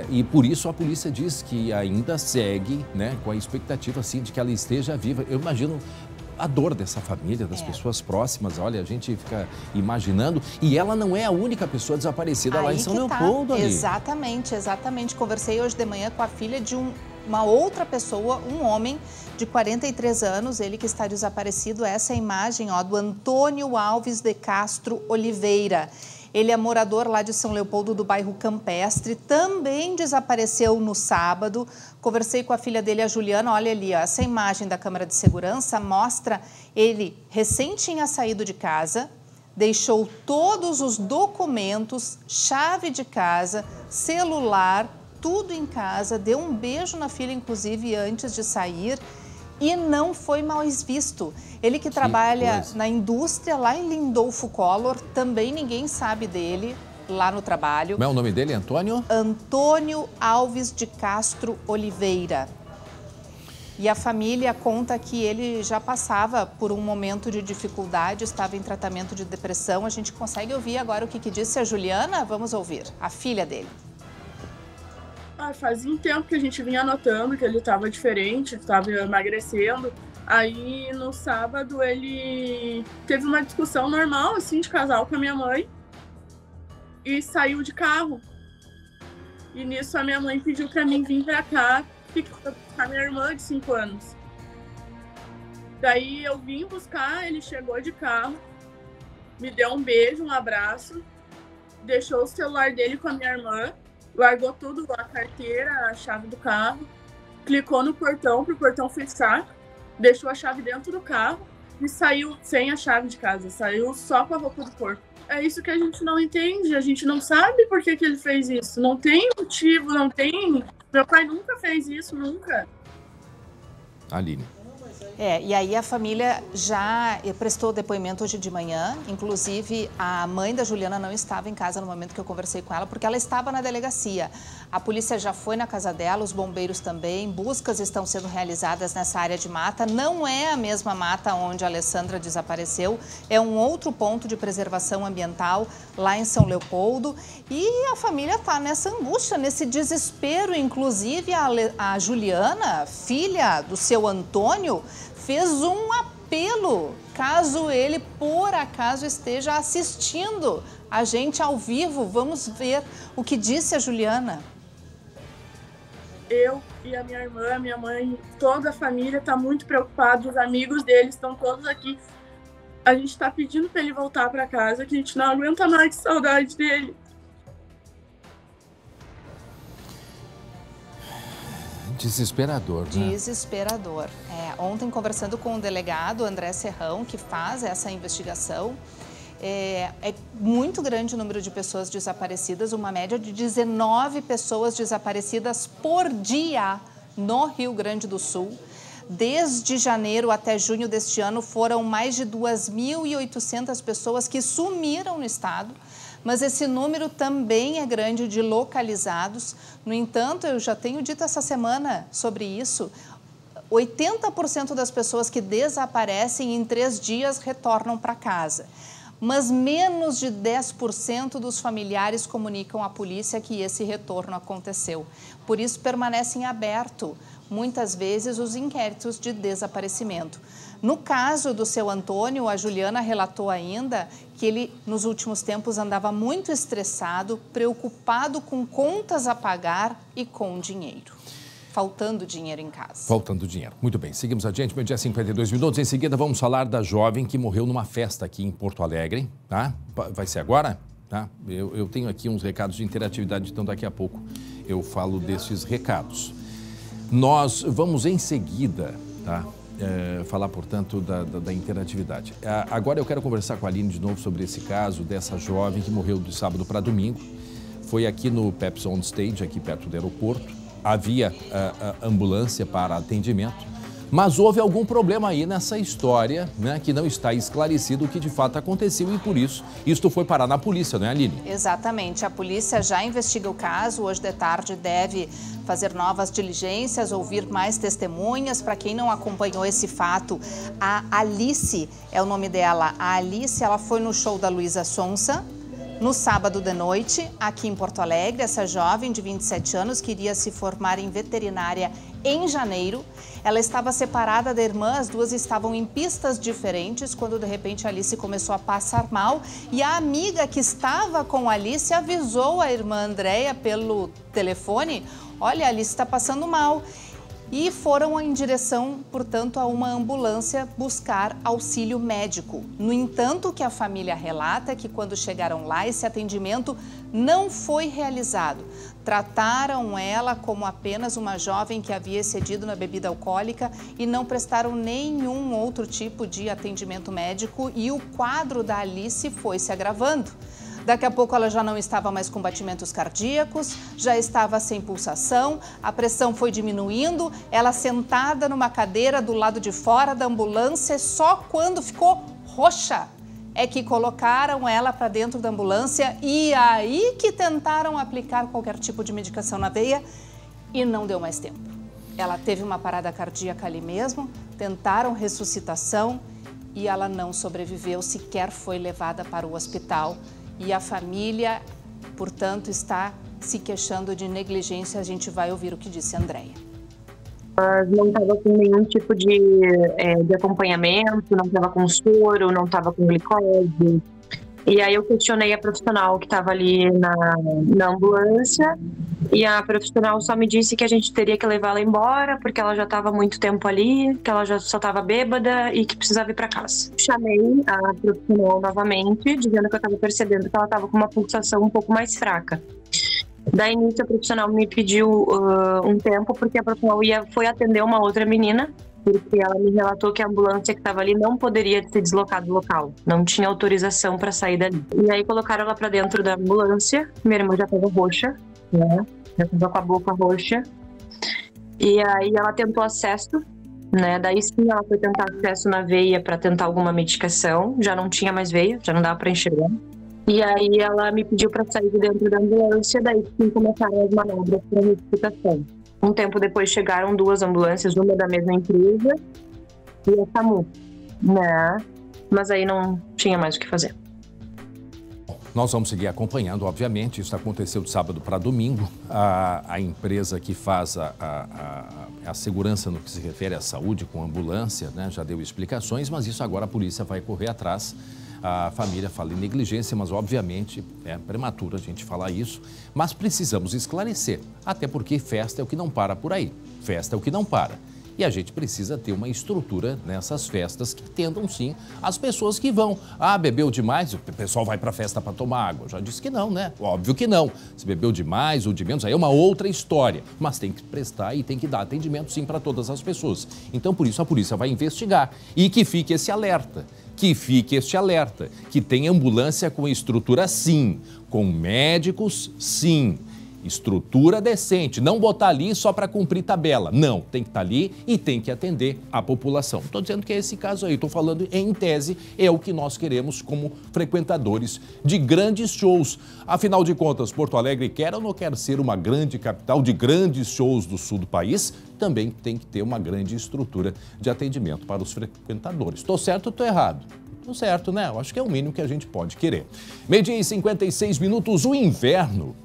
E por isso a polícia diz que ainda segue, né, com a expectativa assim, de que ela esteja viva. Eu imagino a dor dessa família, das pessoas próximas, olha, a gente fica imaginando. E ela não é a única pessoa desaparecida lá em São Leopoldo. Ali. Exatamente, exatamente. Conversei hoje de manhã com a filha de uma outra pessoa, um homem de 43 anos, ele que está desaparecido. Essa é a imagem, ó, do Antônio Alves de Castro Oliveira. Ele é morador lá de São Leopoldo, do bairro Campestre, também desapareceu no sábado. Conversei com a filha dele, a Juliana, olha ali, ó, essa imagem da câmera de segurança mostra ele recém tinha saído de casa, deixou todos os documentos, chave de casa, celular, tudo em casa, deu um beijo na filha, inclusive, antes de sair. E não foi mais visto. Ele que trabalha na indústria lá em Lindolfo Collor, também ninguém sabe dele lá no trabalho. Como é o nome dele, Antônio? Antônio Alves de Castro Oliveira. E a família conta que ele já passava por um momento de dificuldade, estava em tratamento de depressão. A gente consegue ouvir agora o que disse a Juliana? Vamos ouvir, a filha dele. Fazia um tempo que a gente vinha notando que ele estava diferente, estava emagrecendo. Aí, no sábado, ele teve uma discussão normal, assim, de casal com a minha mãe e saiu de carro. E nisso, a minha mãe pediu para mim vir para cá para buscar minha irmã de 5 anos. Daí, eu vim buscar, ele chegou de carro, me deu um beijo, um abraço, deixou o celular dele com a minha irmã, largou tudo, a carteira, a chave do carro, clicou no portão para o portão fechar, deixou a chave dentro do carro e saiu sem a chave de casa, saiu só com a roupa do corpo. É isso que a gente não entende, a gente não sabe por que ele fez isso, não tem motivo, não tem... Meu pai nunca fez isso, nunca. Aline. E aí a família já prestou depoimento hoje de manhã, inclusive a mãe da Juliana não estava em casa no momento que eu conversei com ela, porque ela estava na delegacia. A polícia já foi na casa dela, os bombeiros também, buscas estão sendo realizadas nessa área de mata. Não é a mesma mata onde a Alessandra desapareceu, é um outro ponto de preservação ambiental lá em São Leopoldo. E a família está nessa angústia, nesse desespero. Inclusive a Juliana, filha do seu Antônio, fez um apelo, caso ele, por acaso, esteja assistindo a gente ao vivo. Vamos ver o que disse a Juliana. Eu e a minha irmã, minha mãe, toda a família está muito preocupada, os amigos dele estão todos aqui. A gente está pedindo para ele voltar para casa, que a gente não aguenta mais de saudade dele. Desesperador, né? Desesperador. Ontem, conversando com o delegado André Serrão, que faz essa investigação, é muito grande o número de pessoas desaparecidas, uma média de 19 pessoas desaparecidas por dia no Rio Grande do Sul. Desde janeiro até junho deste ano, foram mais de 2.800 pessoas que sumiram no estado. Mas esse número também é grande de localizados. No entanto, eu já tenho dito essa semana sobre isso, 80% das pessoas que desaparecem em 3 dias retornam para casa. Mas menos de 10% dos familiares comunicam à polícia que esse retorno aconteceu. Por isso, permanecem abertos, muitas vezes, os inquéritos de desaparecimento. No caso do seu Antônio, a Juliana relatou ainda que ele, nos últimos tempos, andava muito estressado, preocupado com contas a pagar e com dinheiro. Faltando dinheiro em casa. Faltando dinheiro. Muito bem, seguimos adiante, meio-dia 52 minutos. Em seguida, vamos falar da jovem que morreu numa festa aqui em Porto Alegre, tá? Vai ser agora? Tá? Eu tenho aqui uns recados de interatividade, então daqui a pouco eu falo desses recados. Nós vamos em seguida, tá? Falar, portanto, da interatividade. Agora eu quero conversar com a Aline de novo sobre esse caso dessa jovem que morreu de sábado para domingo. Foi aqui no Pepsi On Stage, aqui perto do aeroporto. Havia ambulância para atendimento, Mas houve algum problema aí nessa história, né, que não está esclarecido o que de fato aconteceu e por isso isto foi parar na polícia, não é, Aline? Exatamente. A polícia já investiga o caso. Hoje de tarde deve fazer novas diligências, ouvir mais testemunhas. Para quem não acompanhou esse fato, a Alice é o nome dela. A Alice, ela foi no show da Luísa Sonza no sábado de noite, aqui em Porto Alegre. Essa jovem de 27 anos queria se formar em veterinária em janeiro. Ela estava separada da irmã, as duas estavam em pistas diferentes, quando de repente a Alice começou a passar mal e a amiga que estava com a Alice avisou a irmã Andréia pelo telefone: olha, a Alice está passando mal. E foram em direção, portanto, a uma ambulância buscar auxílio médico. No entanto, o que a família relata é que quando chegaram lá, esse atendimento não foi realizado. Trataram ela como apenas uma jovem que havia excedido na bebida alcoólica e não prestaram nenhum outro tipo de atendimento médico e o quadro da Alice foi se agravando. Daqui a pouco ela já não estava mais com batimentos cardíacos, já estava sem pulsação, a pressão foi diminuindo, ela sentada numa cadeira do lado de fora da ambulância, só quando ficou roxa é que colocaram ela para dentro da ambulância e aí que tentaram aplicar qualquer tipo de medicação na veia e não deu mais tempo. Ela teve uma parada cardíaca ali mesmo, tentaram ressuscitação e ela não sobreviveu, sequer foi levada para o hospital. E a família, portanto, está se queixando de negligência. A gente vai ouvir o que disse a Andréia. Não estava com nenhum tipo de acompanhamento, não estava com soro, não estava com glicose. E aí eu questionei a profissional que estava ali na ambulância e a profissional só me disse que a gente teria que levá-la embora porque ela já estava muito tempo ali, que ela já só estava bêbada e que precisava ir para casa. Chamei a profissional novamente, dizendo que eu estava percebendo que ela estava com uma pulsação um pouco mais fraca. Daí, início, a profissional me pediu um tempo porque a profissional foi atender uma outra menina, porque ela me relatou que a ambulância que estava ali não poderia se deslocar do local, não tinha autorização para sair dali. E aí colocaram ela para dentro da ambulância, minha irmã já estava roxa, né? Já estava com a boca roxa, e aí ela tentou acesso, né? Daí sim ela foi tentar acesso na veia para tentar alguma medicação, já não tinha mais veia, já não dava para enxergar. E aí ela me pediu para sair de dentro da ambulância, daí sim começaram as manobras para ressuscitação. Um tempo depois chegaram duas ambulâncias, uma da mesma empresa e a SAMU, né? Mas aí não tinha mais o que fazer. Nós vamos seguir acompanhando, obviamente, isso aconteceu de sábado para domingo. A empresa que faz a segurança no que se refere à saúde com ambulância, né, já deu explicações, mas isso agora a polícia vai correr atrás. A família fala em negligência, mas obviamente é prematuro a gente falar isso, mas precisamos esclarecer, até porque festa é o que não para por aí, festa é o que não para. E a gente precisa ter uma estrutura nessas festas que atendam sim as pessoas que vão. Ah, bebeu demais, o pessoal vai para a festa para tomar água. Já disse que não, né? Óbvio que não. Se bebeu demais ou de menos, aí é uma outra história. Mas tem que prestar e tem que dar atendimento sim para todas as pessoas. Então, por isso, a polícia vai investigar. E que fique esse alerta. Que tem ambulância com estrutura sim, com médicos sim, estrutura decente, não botar ali só para cumprir tabela, não, tem que estar ali e tem que atender a população. Estou dizendo que é esse caso aí, estou falando em tese, é o que nós queremos como frequentadores de grandes shows. Afinal de contas, Porto Alegre quer ou não quer ser uma grande capital de grandes shows do sul do país, também tem que ter uma grande estrutura de atendimento para os frequentadores. Estou certo ou estou errado? Estou certo, né? Eu acho que é o mínimo que a gente pode querer. 12h56, o inverno.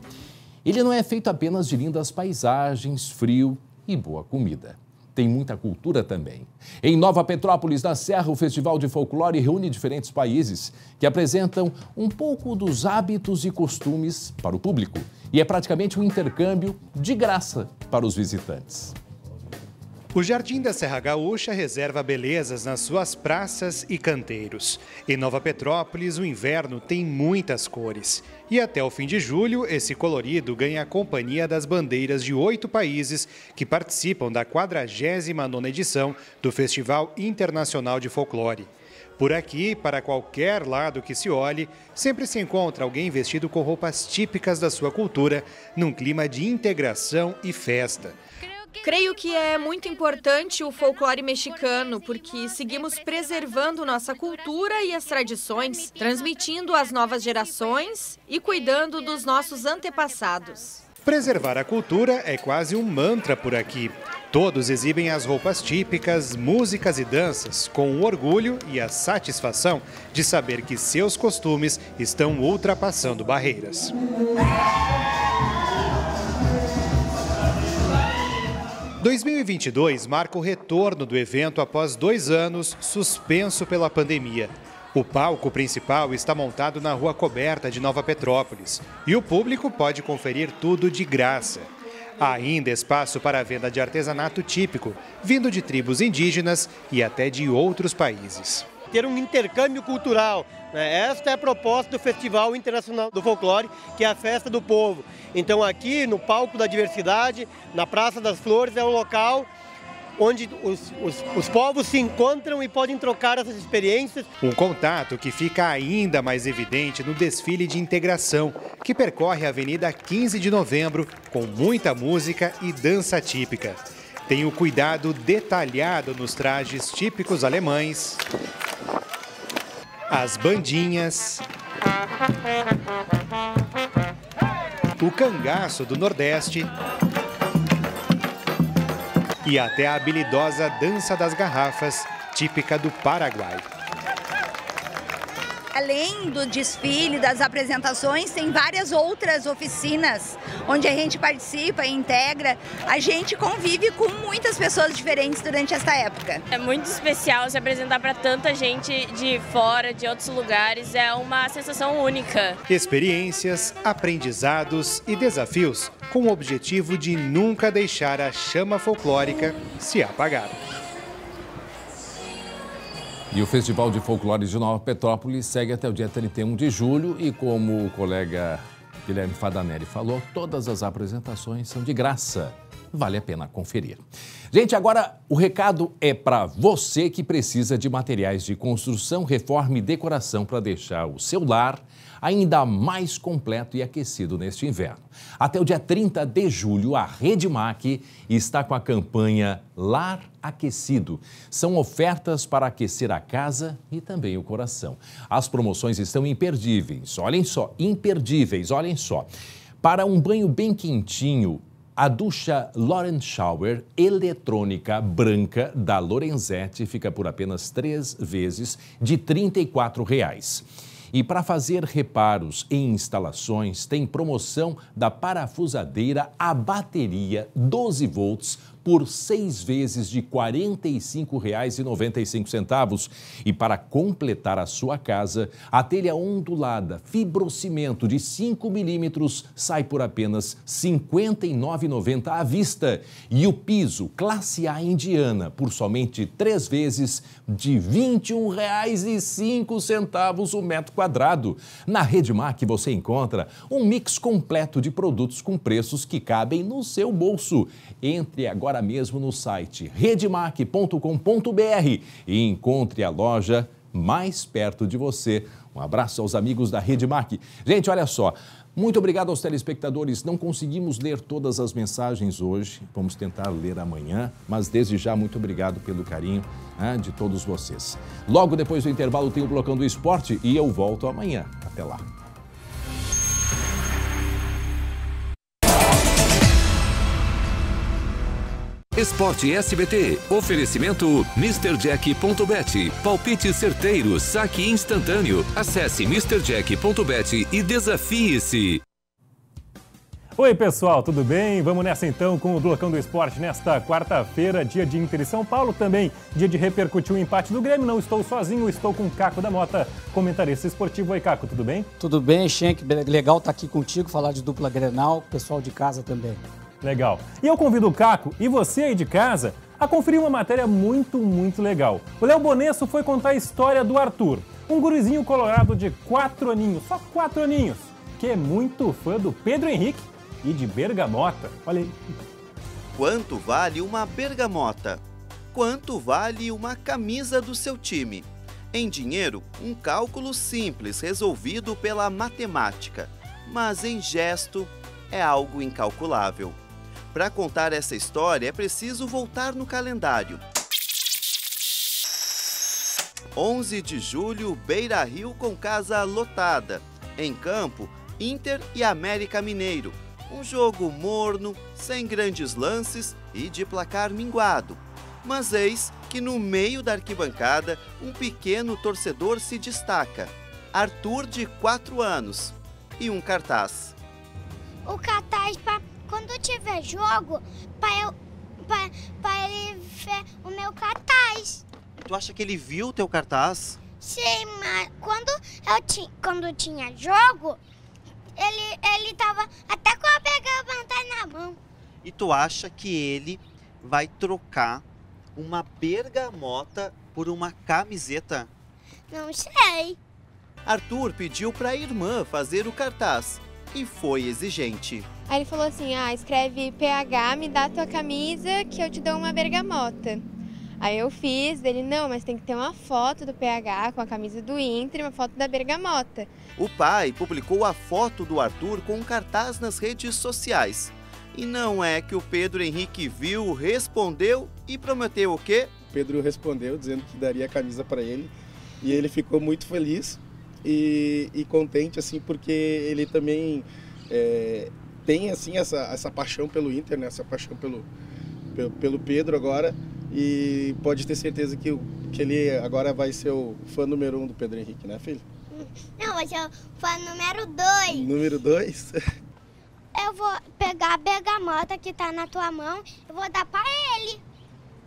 Ele não é feito apenas de lindas paisagens, frio e boa comida. Tem muita cultura também. Em Nova Petrópolis, na Serra, o Festival de Folclore reúne diferentes países que apresentam um pouco dos hábitos e costumes para o público. E é praticamente um intercâmbio de graça para os visitantes. O Jardim da Serra Gaúcha reserva belezas nas suas praças e canteiros. Em Nova Petrópolis, o inverno tem muitas cores. E até o fim de julho, esse colorido ganha a companhia das bandeiras de 8 países que participam da 49ª edição do Festival Internacional de Folclore. Por aqui, para qualquer lado que se olhe, sempre se encontra alguém vestido com roupas típicas da sua cultura, num clima de integração e festa. Creio que é muito importante o folclore mexicano, porque seguimos preservando nossa cultura e as tradições, transmitindo às novas gerações e cuidando dos nossos antepassados. Preservar a cultura é quase um mantra por aqui. Todos exibem as roupas típicas, músicas e danças, com o orgulho e a satisfação de saber que seus costumes estão ultrapassando barreiras. 2022 marca o retorno do evento após 2 anos suspenso pela pandemia. O palco principal está montado na Rua Coberta de Nova Petrópolis e o público pode conferir tudo de graça. Há ainda espaço para a venda de artesanato típico, vindo de tribos indígenas e até de outros países. Ter um intercâmbio cultural, né? Esta é a proposta do Festival Internacional do Folclore, que é a festa do povo. Então aqui no Palco da Diversidade, na Praça das Flores, é um local onde os povos se encontram e podem trocar essas experiências. Um contato que fica ainda mais evidente no desfile de integração, que percorre a Avenida 15 de Novembro, com muita música e dança típica. Tem o cuidado detalhado nos trajes típicos alemães, as bandinhas, o cangaço do Nordeste e até a habilidosa dança das garrafas, típica do Paraguai. Além do desfile, das apresentações, tem várias outras oficinas onde a gente participa e integra. A gente convive com muitas pessoas diferentes durante esta época. É muito especial se apresentar para tanta gente de fora, de outros lugares. É uma sensação única. Experiências, aprendizados e desafios com o objetivo de nunca deixar a chama folclórica se apagar. E o Festival de Folclore de Nova Petrópolis segue até o dia 31 de julho e, como o colega Guilherme Fadanelli falou, todas as apresentações são de graça. Vale a pena conferir. Gente, agora o recado é para você que precisa de materiais de construção, reforma e decoração para deixar o seu lar ainda mais completo e aquecido neste inverno. Até o dia 30 de julho, a Redmac está com a campanha Lar Aquecido. São ofertas para aquecer a casa e também o coração. As promoções estão imperdíveis, olhem só, imperdíveis, olhem só. Para um banho bem quentinho, a ducha Loren Shower eletrônica branca da Lorenzetti fica por apenas 3 vezes de R$ 34,00. E para fazer reparos em instalações, tem promoção da parafusadeira a bateria 12 volts por 6 vezes de R$ 45,95. E para completar a sua casa, a telha ondulada fibrocimento de 5 milímetros sai por apenas R$ 59,90 à vista. E o piso classe A indiana por somente 3 vezes de R$ 21,05 o metro quadrado. Na Redmac você encontra um mix completo de produtos com preços que cabem no seu bolso. Entre agora mesmo no site redmac.com.br e encontre a loja mais perto de você. Um abraço aos amigos da Redmac. Gente, olha só, muito obrigado aos telespectadores. Não conseguimos ler todas as mensagens hoje, vamos tentar ler amanhã, mas desde já muito obrigado pelo carinho de todos vocês. Logo depois do intervalo tem o Blocão do Esporte e eu volto amanhã. Até lá. Esporte SBT. Oferecimento MrJack.bet. Palpite certeiro, saque instantâneo. Acesse MrJack.bet e desafie-se. Oi, pessoal, tudo bem? Vamos nessa então com o Blocão do Esporte nesta quarta-feira, dia de Inter e São Paulo, também dia de repercutir o empate do Grêmio. Não estou sozinho, estou com o Caco da Mota, comentarista esportivo. Oi, Caco, tudo bem? Tudo bem, Schenck, legal estar aqui contigo, falar de dupla Grenal, pessoal de casa também. Legal. E eu convido o Caco e você aí de casa a conferir uma matéria muito legal. O Léo Bonesso foi contar a história do Arthur, um gurizinho colorado de 4 aninhos, só 4 aninhos, que é muito fã do Pedro Henrique e de bergamota. Olha aí. Quanto vale uma bergamota? Quanto vale uma camisa do seu time? Em dinheiro, um cálculo simples resolvido pela matemática, mas em gesto é algo incalculável. para contar essa história é preciso voltar no calendário. 11 de julho, Beira-Rio com casa lotada. Em campo, Inter e América Mineiro. Um jogo morno, sem grandes lances e de placar minguado. Mas eis que no meio da arquibancada, um pequeno torcedor se destaca. Arthur, de 4 anos, e um cartaz. O cartaz para quando tiver jogo, para ele ver o meu cartaz. Tu acha que ele viu o teu cartaz? Sim, mas quando tinha jogo, ele tava até com a bergamota na mão. E tu acha que ele vai trocar uma bergamota por uma camiseta? Não sei. Arthur pediu para a irmã fazer o cartaz e foi exigente. Aí ele falou assim, escreve PH, me dá tua camisa que eu te dou uma bergamota. Aí eu fiz, ele, não, mas tem que ter uma foto do PH com a camisa do Inter e uma foto da bergamota. O pai publicou a foto do Arthur com um cartaz nas redes sociais. E não é que o Pedro Henrique viu, respondeu e prometeu o quê? O Pedro respondeu dizendo que daria a camisa para ele e ele ficou muito feliz e contente, assim, porque ele também tem, assim, essa paixão pelo Inter, né? Essa paixão pelo Pedro agora, e pode ter certeza que ele agora vai ser o fã número 1 do Pedro Henrique, né, filho? Não, vai ser o fã número 2. Número 2? Eu vou pegar a bergamota que tá na tua mão e vou dar pra ele.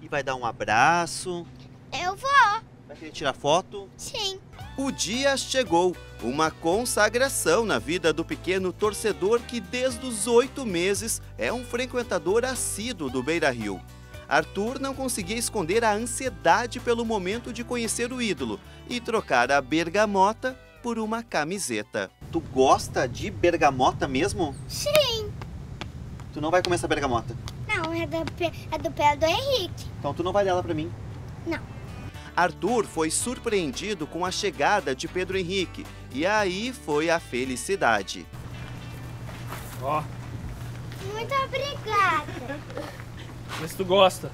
E vai dar um abraço? Eu vou. Vai querer tirar foto? Sim. O dia chegou, uma consagração na vida do pequeno torcedor que desde os 8 meses é um frequentador assíduo do Beira-Rio. Arthur não conseguia esconder a ansiedade pelo momento de conhecer o ídolo e trocar a bergamota por uma camiseta. Tu gosta de bergamota mesmo? Sim. Tu não vai comer essa bergamota? Não, é do Pedro Henrique. Então tu não vai dar ela pra mim? Não. Arthur foi surpreendido com a chegada de Pedro Henrique e aí foi a felicidade. Ó. Muito obrigada. Vê se tu gosta.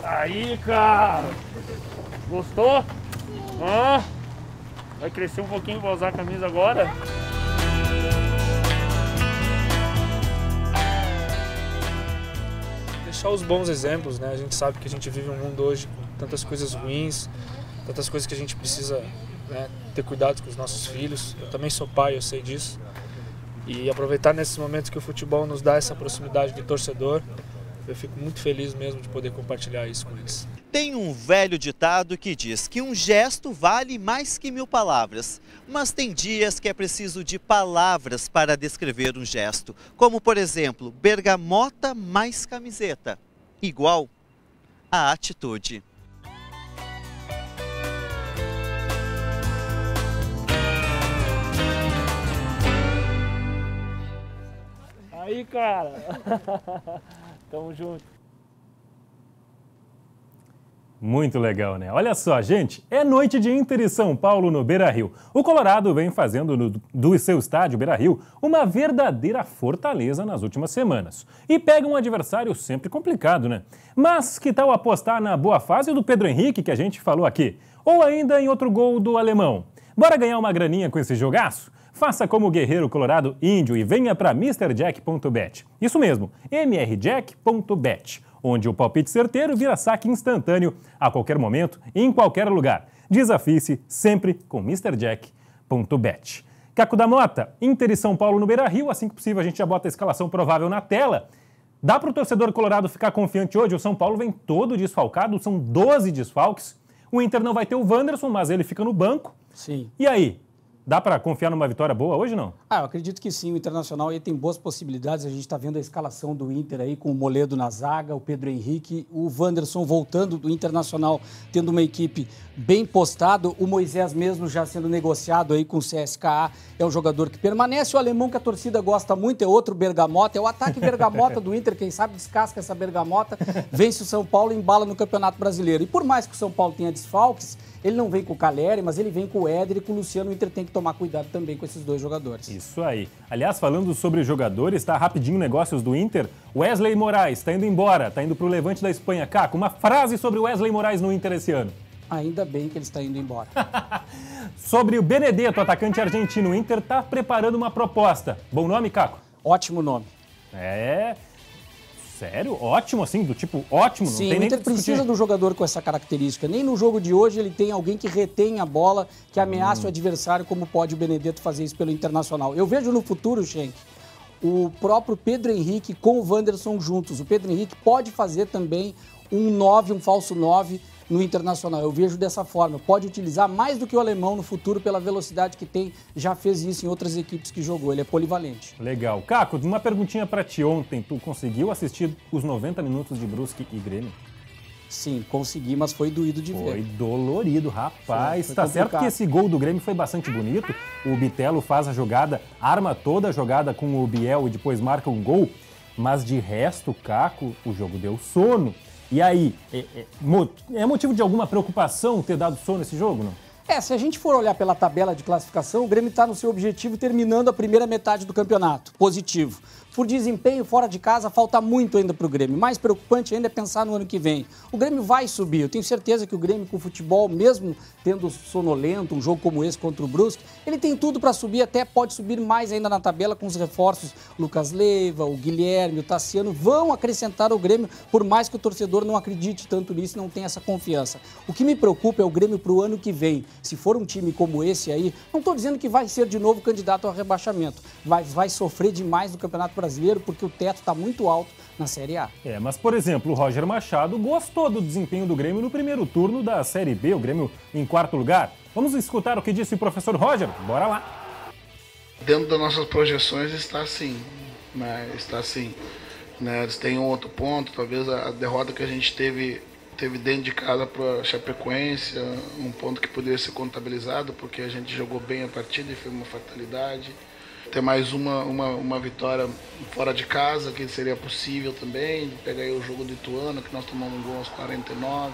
Aí, cara. Gostou? Ó. Vai crescer um pouquinho, vai usar a camisa agora. Deixar os bons exemplos, né? A gente sabe que a gente vive um mundo hoje com tantas coisas ruins, tantas coisas que a gente precisa, né, ter cuidado com os nossos filhos. Eu também sou pai, eu sei disso. E aproveitar nesses momentos que o futebol nos dá essa proximidade do torcedor, eu fico muito feliz mesmo de poder compartilhar isso com eles. Tem um velho ditado que diz que um gesto vale mais que 1000 palavras. Mas tem dias que é preciso de palavras para descrever um gesto. Como, por exemplo, bergamota mais camiseta. Igual a atitude. Aí, cara. Tamo junto. Muito legal, né? Olha só, gente, é noite de Inter e São Paulo no Beira-Rio. O Colorado vem fazendo do seu estádio Beira-Rio uma verdadeira fortaleza nas últimas semanas. E pega um adversário sempre complicado, né? Mas que tal apostar na boa fase do Pedro Henrique, que a gente falou aqui? Ou ainda em outro gol do alemão? Bora ganhar uma graninha com esse jogaço? Faça como o guerreiro colorado índio e venha para MrJack.bet. Isso mesmo, mrjack.bet, onde o palpite certeiro vira saque instantâneo a qualquer momento e em qualquer lugar. Desafie-se sempre com MrJack.bet. Caco da Mota, Inter e São Paulo no Beira-Rio, assim que possível a gente já bota a escalação provável na tela. Dá para o torcedor colorado ficar confiante hoje? O São Paulo vem todo desfalcado, são 12 desfalques. O Inter não vai ter o Wanderson, mas ele fica no banco. Sim. E aí? Dá para confiar numa vitória boa hoje, não? Eu acredito que sim. O Internacional aí tem boas possibilidades. A gente está vendo a escalação do Inter aí com o Moledo na zaga, o Pedro Henrique, o Wanderson voltando do Internacional, tendo uma equipe bem postada. O Moisés mesmo já sendo negociado aí com o CSKA. É um jogador que permanece. O alemão que a torcida gosta muito é outro bergamota. É o ataque bergamota do Inter. Quem sabe descasca essa bergamota, vence o São Paulo e embala no Campeonato Brasileiro. E por mais que o São Paulo tenha desfalques, ele não vem com o Caleri, mas ele vem com o Éder e com o Luciano. O Inter tem que tomar cuidado também com esses dois jogadores. Isso aí. Aliás, falando sobre jogadores, tá rapidinho negócios do Inter. Wesley Moraes está indo embora, está indo para o Levante da Espanha. Caco, uma frase sobre o Wesley Moraes no Inter esse ano. Ainda bem que ele está indo embora. Sobre o Benedetto, atacante argentino, o Inter está preparando uma proposta. Bom nome, Caco? Ótimo nome. Sério? Ótimo, assim, do tipo ótimo? Sim, não tem o nem Inter precisa do jogador com essa característica. Nem no jogo de hoje ele tem alguém que retém a bola, que ameaça o adversário, como pode o Benedetto fazer isso pelo Internacional. Eu vejo no futuro, Schenck, o próprio Pedro Henrique com o Wanderson juntos. O Pedro Henrique pode fazer também um 9, um falso 9 no Internacional. Eu vejo dessa forma. Pode utilizar mais do que o alemão no futuro pela velocidade que tem. Já fez isso em outras equipes que jogou. Ele é polivalente. Legal. Caco, uma perguntinha pra ti ontem. Tu conseguiu assistir os 90 minutos de Brusque e Grêmio? Sim, consegui, mas foi doído de ver. Foi dolorido, rapaz. Foi Tá complicado. certo que esse gol do Grêmio foi bastante bonito. O Bitelo faz a jogada, arma toda a jogada com o Biel e depois marca um gol. Mas de resto, Caco, o jogo deu sono. E aí, é motivo de alguma preocupação ter dado sono nesse jogo, não? Se a gente for olhar pela tabela de classificação, o Grêmio está no seu objetivo terminando a primeira metade do campeonato. Positivo. Por desempenho fora de casa, falta muito ainda para o Grêmio. Mais preocupante ainda é pensar no ano que vem. O Grêmio vai subir. Eu tenho certeza que o Grêmio com o futebol, mesmo tendo sonolento, um jogo como esse contra o Brusque, ele tem tudo para subir, até pode subir mais ainda na tabela com os reforços. Lucas Leiva, o Guilherme, o Tassiano vão acrescentar ao Grêmio, por mais que o torcedor não acredite tanto nisso e não tenha essa confiança. O que me preocupa é o Grêmio para o ano que vem. Se for um time como esse aí, não estou dizendo que vai ser de novo candidato ao rebaixamento, mas vai sofrer demais no Campeonato Brasileiro porque o teto está muito alto na Série A. Mas, por exemplo, o Roger Machado gostou do desempenho do Grêmio no primeiro turno da Série B, o Grêmio em quarto lugar. Vamos escutar o que disse o professor Roger? Bora lá! Dentro das nossas projeções está assim, né? Está assim, né? Eles têm um outro ponto, talvez a derrota que a gente teve dentro de casa para a Chapecoense, um ponto que poderia ser contabilizado, porque a gente jogou bem a partida e foi uma fatalidade. Ter mais uma vitória fora de casa, que seria possível também. Pegar aí o jogo do Ituano, que nós tomamos um gol aos 49,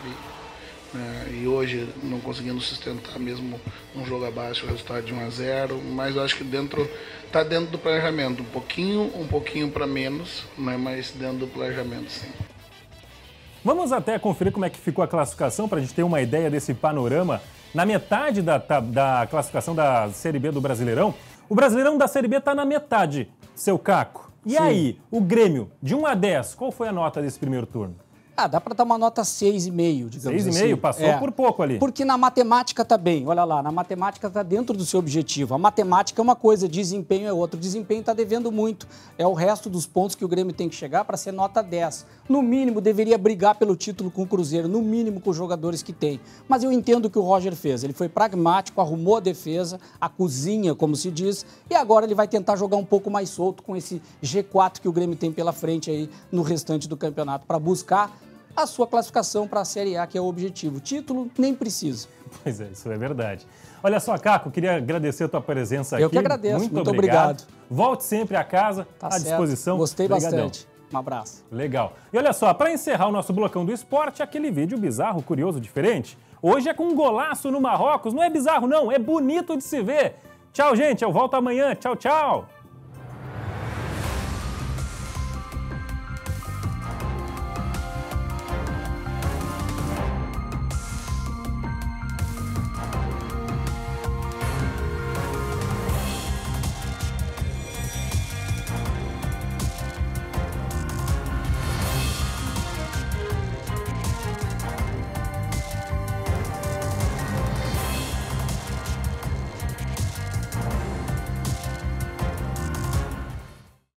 né? E hoje não conseguindo sustentar mesmo um jogo abaixo, o resultado de 1-0. Mas eu acho que está dentro do planejamento, um pouquinho para menos, né? Mas dentro do planejamento, sim. Vamos até conferir como é que ficou a classificação, para a gente ter uma ideia desse panorama. Na metade da classificação da Série B do Brasileirão, o Brasileirão da Série B está na metade, seu Caco. E aí, o Grêmio, de 1 a 10, qual foi a nota desse primeiro turno? Dá para dar uma nota 6,5, digamos 6,5? assim. Passou por pouco ali. Porque na matemática tá bem, olha lá, na matemática tá dentro do seu objetivo. A matemática é uma coisa, desempenho é outra. O desempenho está devendo muito. É o resto dos pontos que o Grêmio tem que chegar para ser nota 10. No mínimo, deveria brigar pelo título com o Cruzeiro, no mínimo com os jogadores que tem. Mas eu entendo o que o Roger fez. Ele foi pragmático, arrumou a defesa, a cozinha, como se diz, e agora ele vai tentar jogar um pouco mais solto com esse G4 que o Grêmio tem pela frente aí no restante do campeonato, para buscar a sua classificação para a Série A, que é o objetivo. Título, nem precisa. Pois é, isso é verdade. Olha só, Caco, queria agradecer a tua presença aqui. Eu que agradeço, muito obrigado. Volte sempre a casa, à disposição. Gostei Obrigadão. bastante. Um abraço. Legal. E olha só, para encerrar o nosso blocão do esporte, aquele vídeo bizarro, curioso, diferente. Hoje é com um golaço no Marrocos. Não é bizarro, não. É bonito de se ver. Tchau, gente. Eu volto amanhã. Tchau, tchau.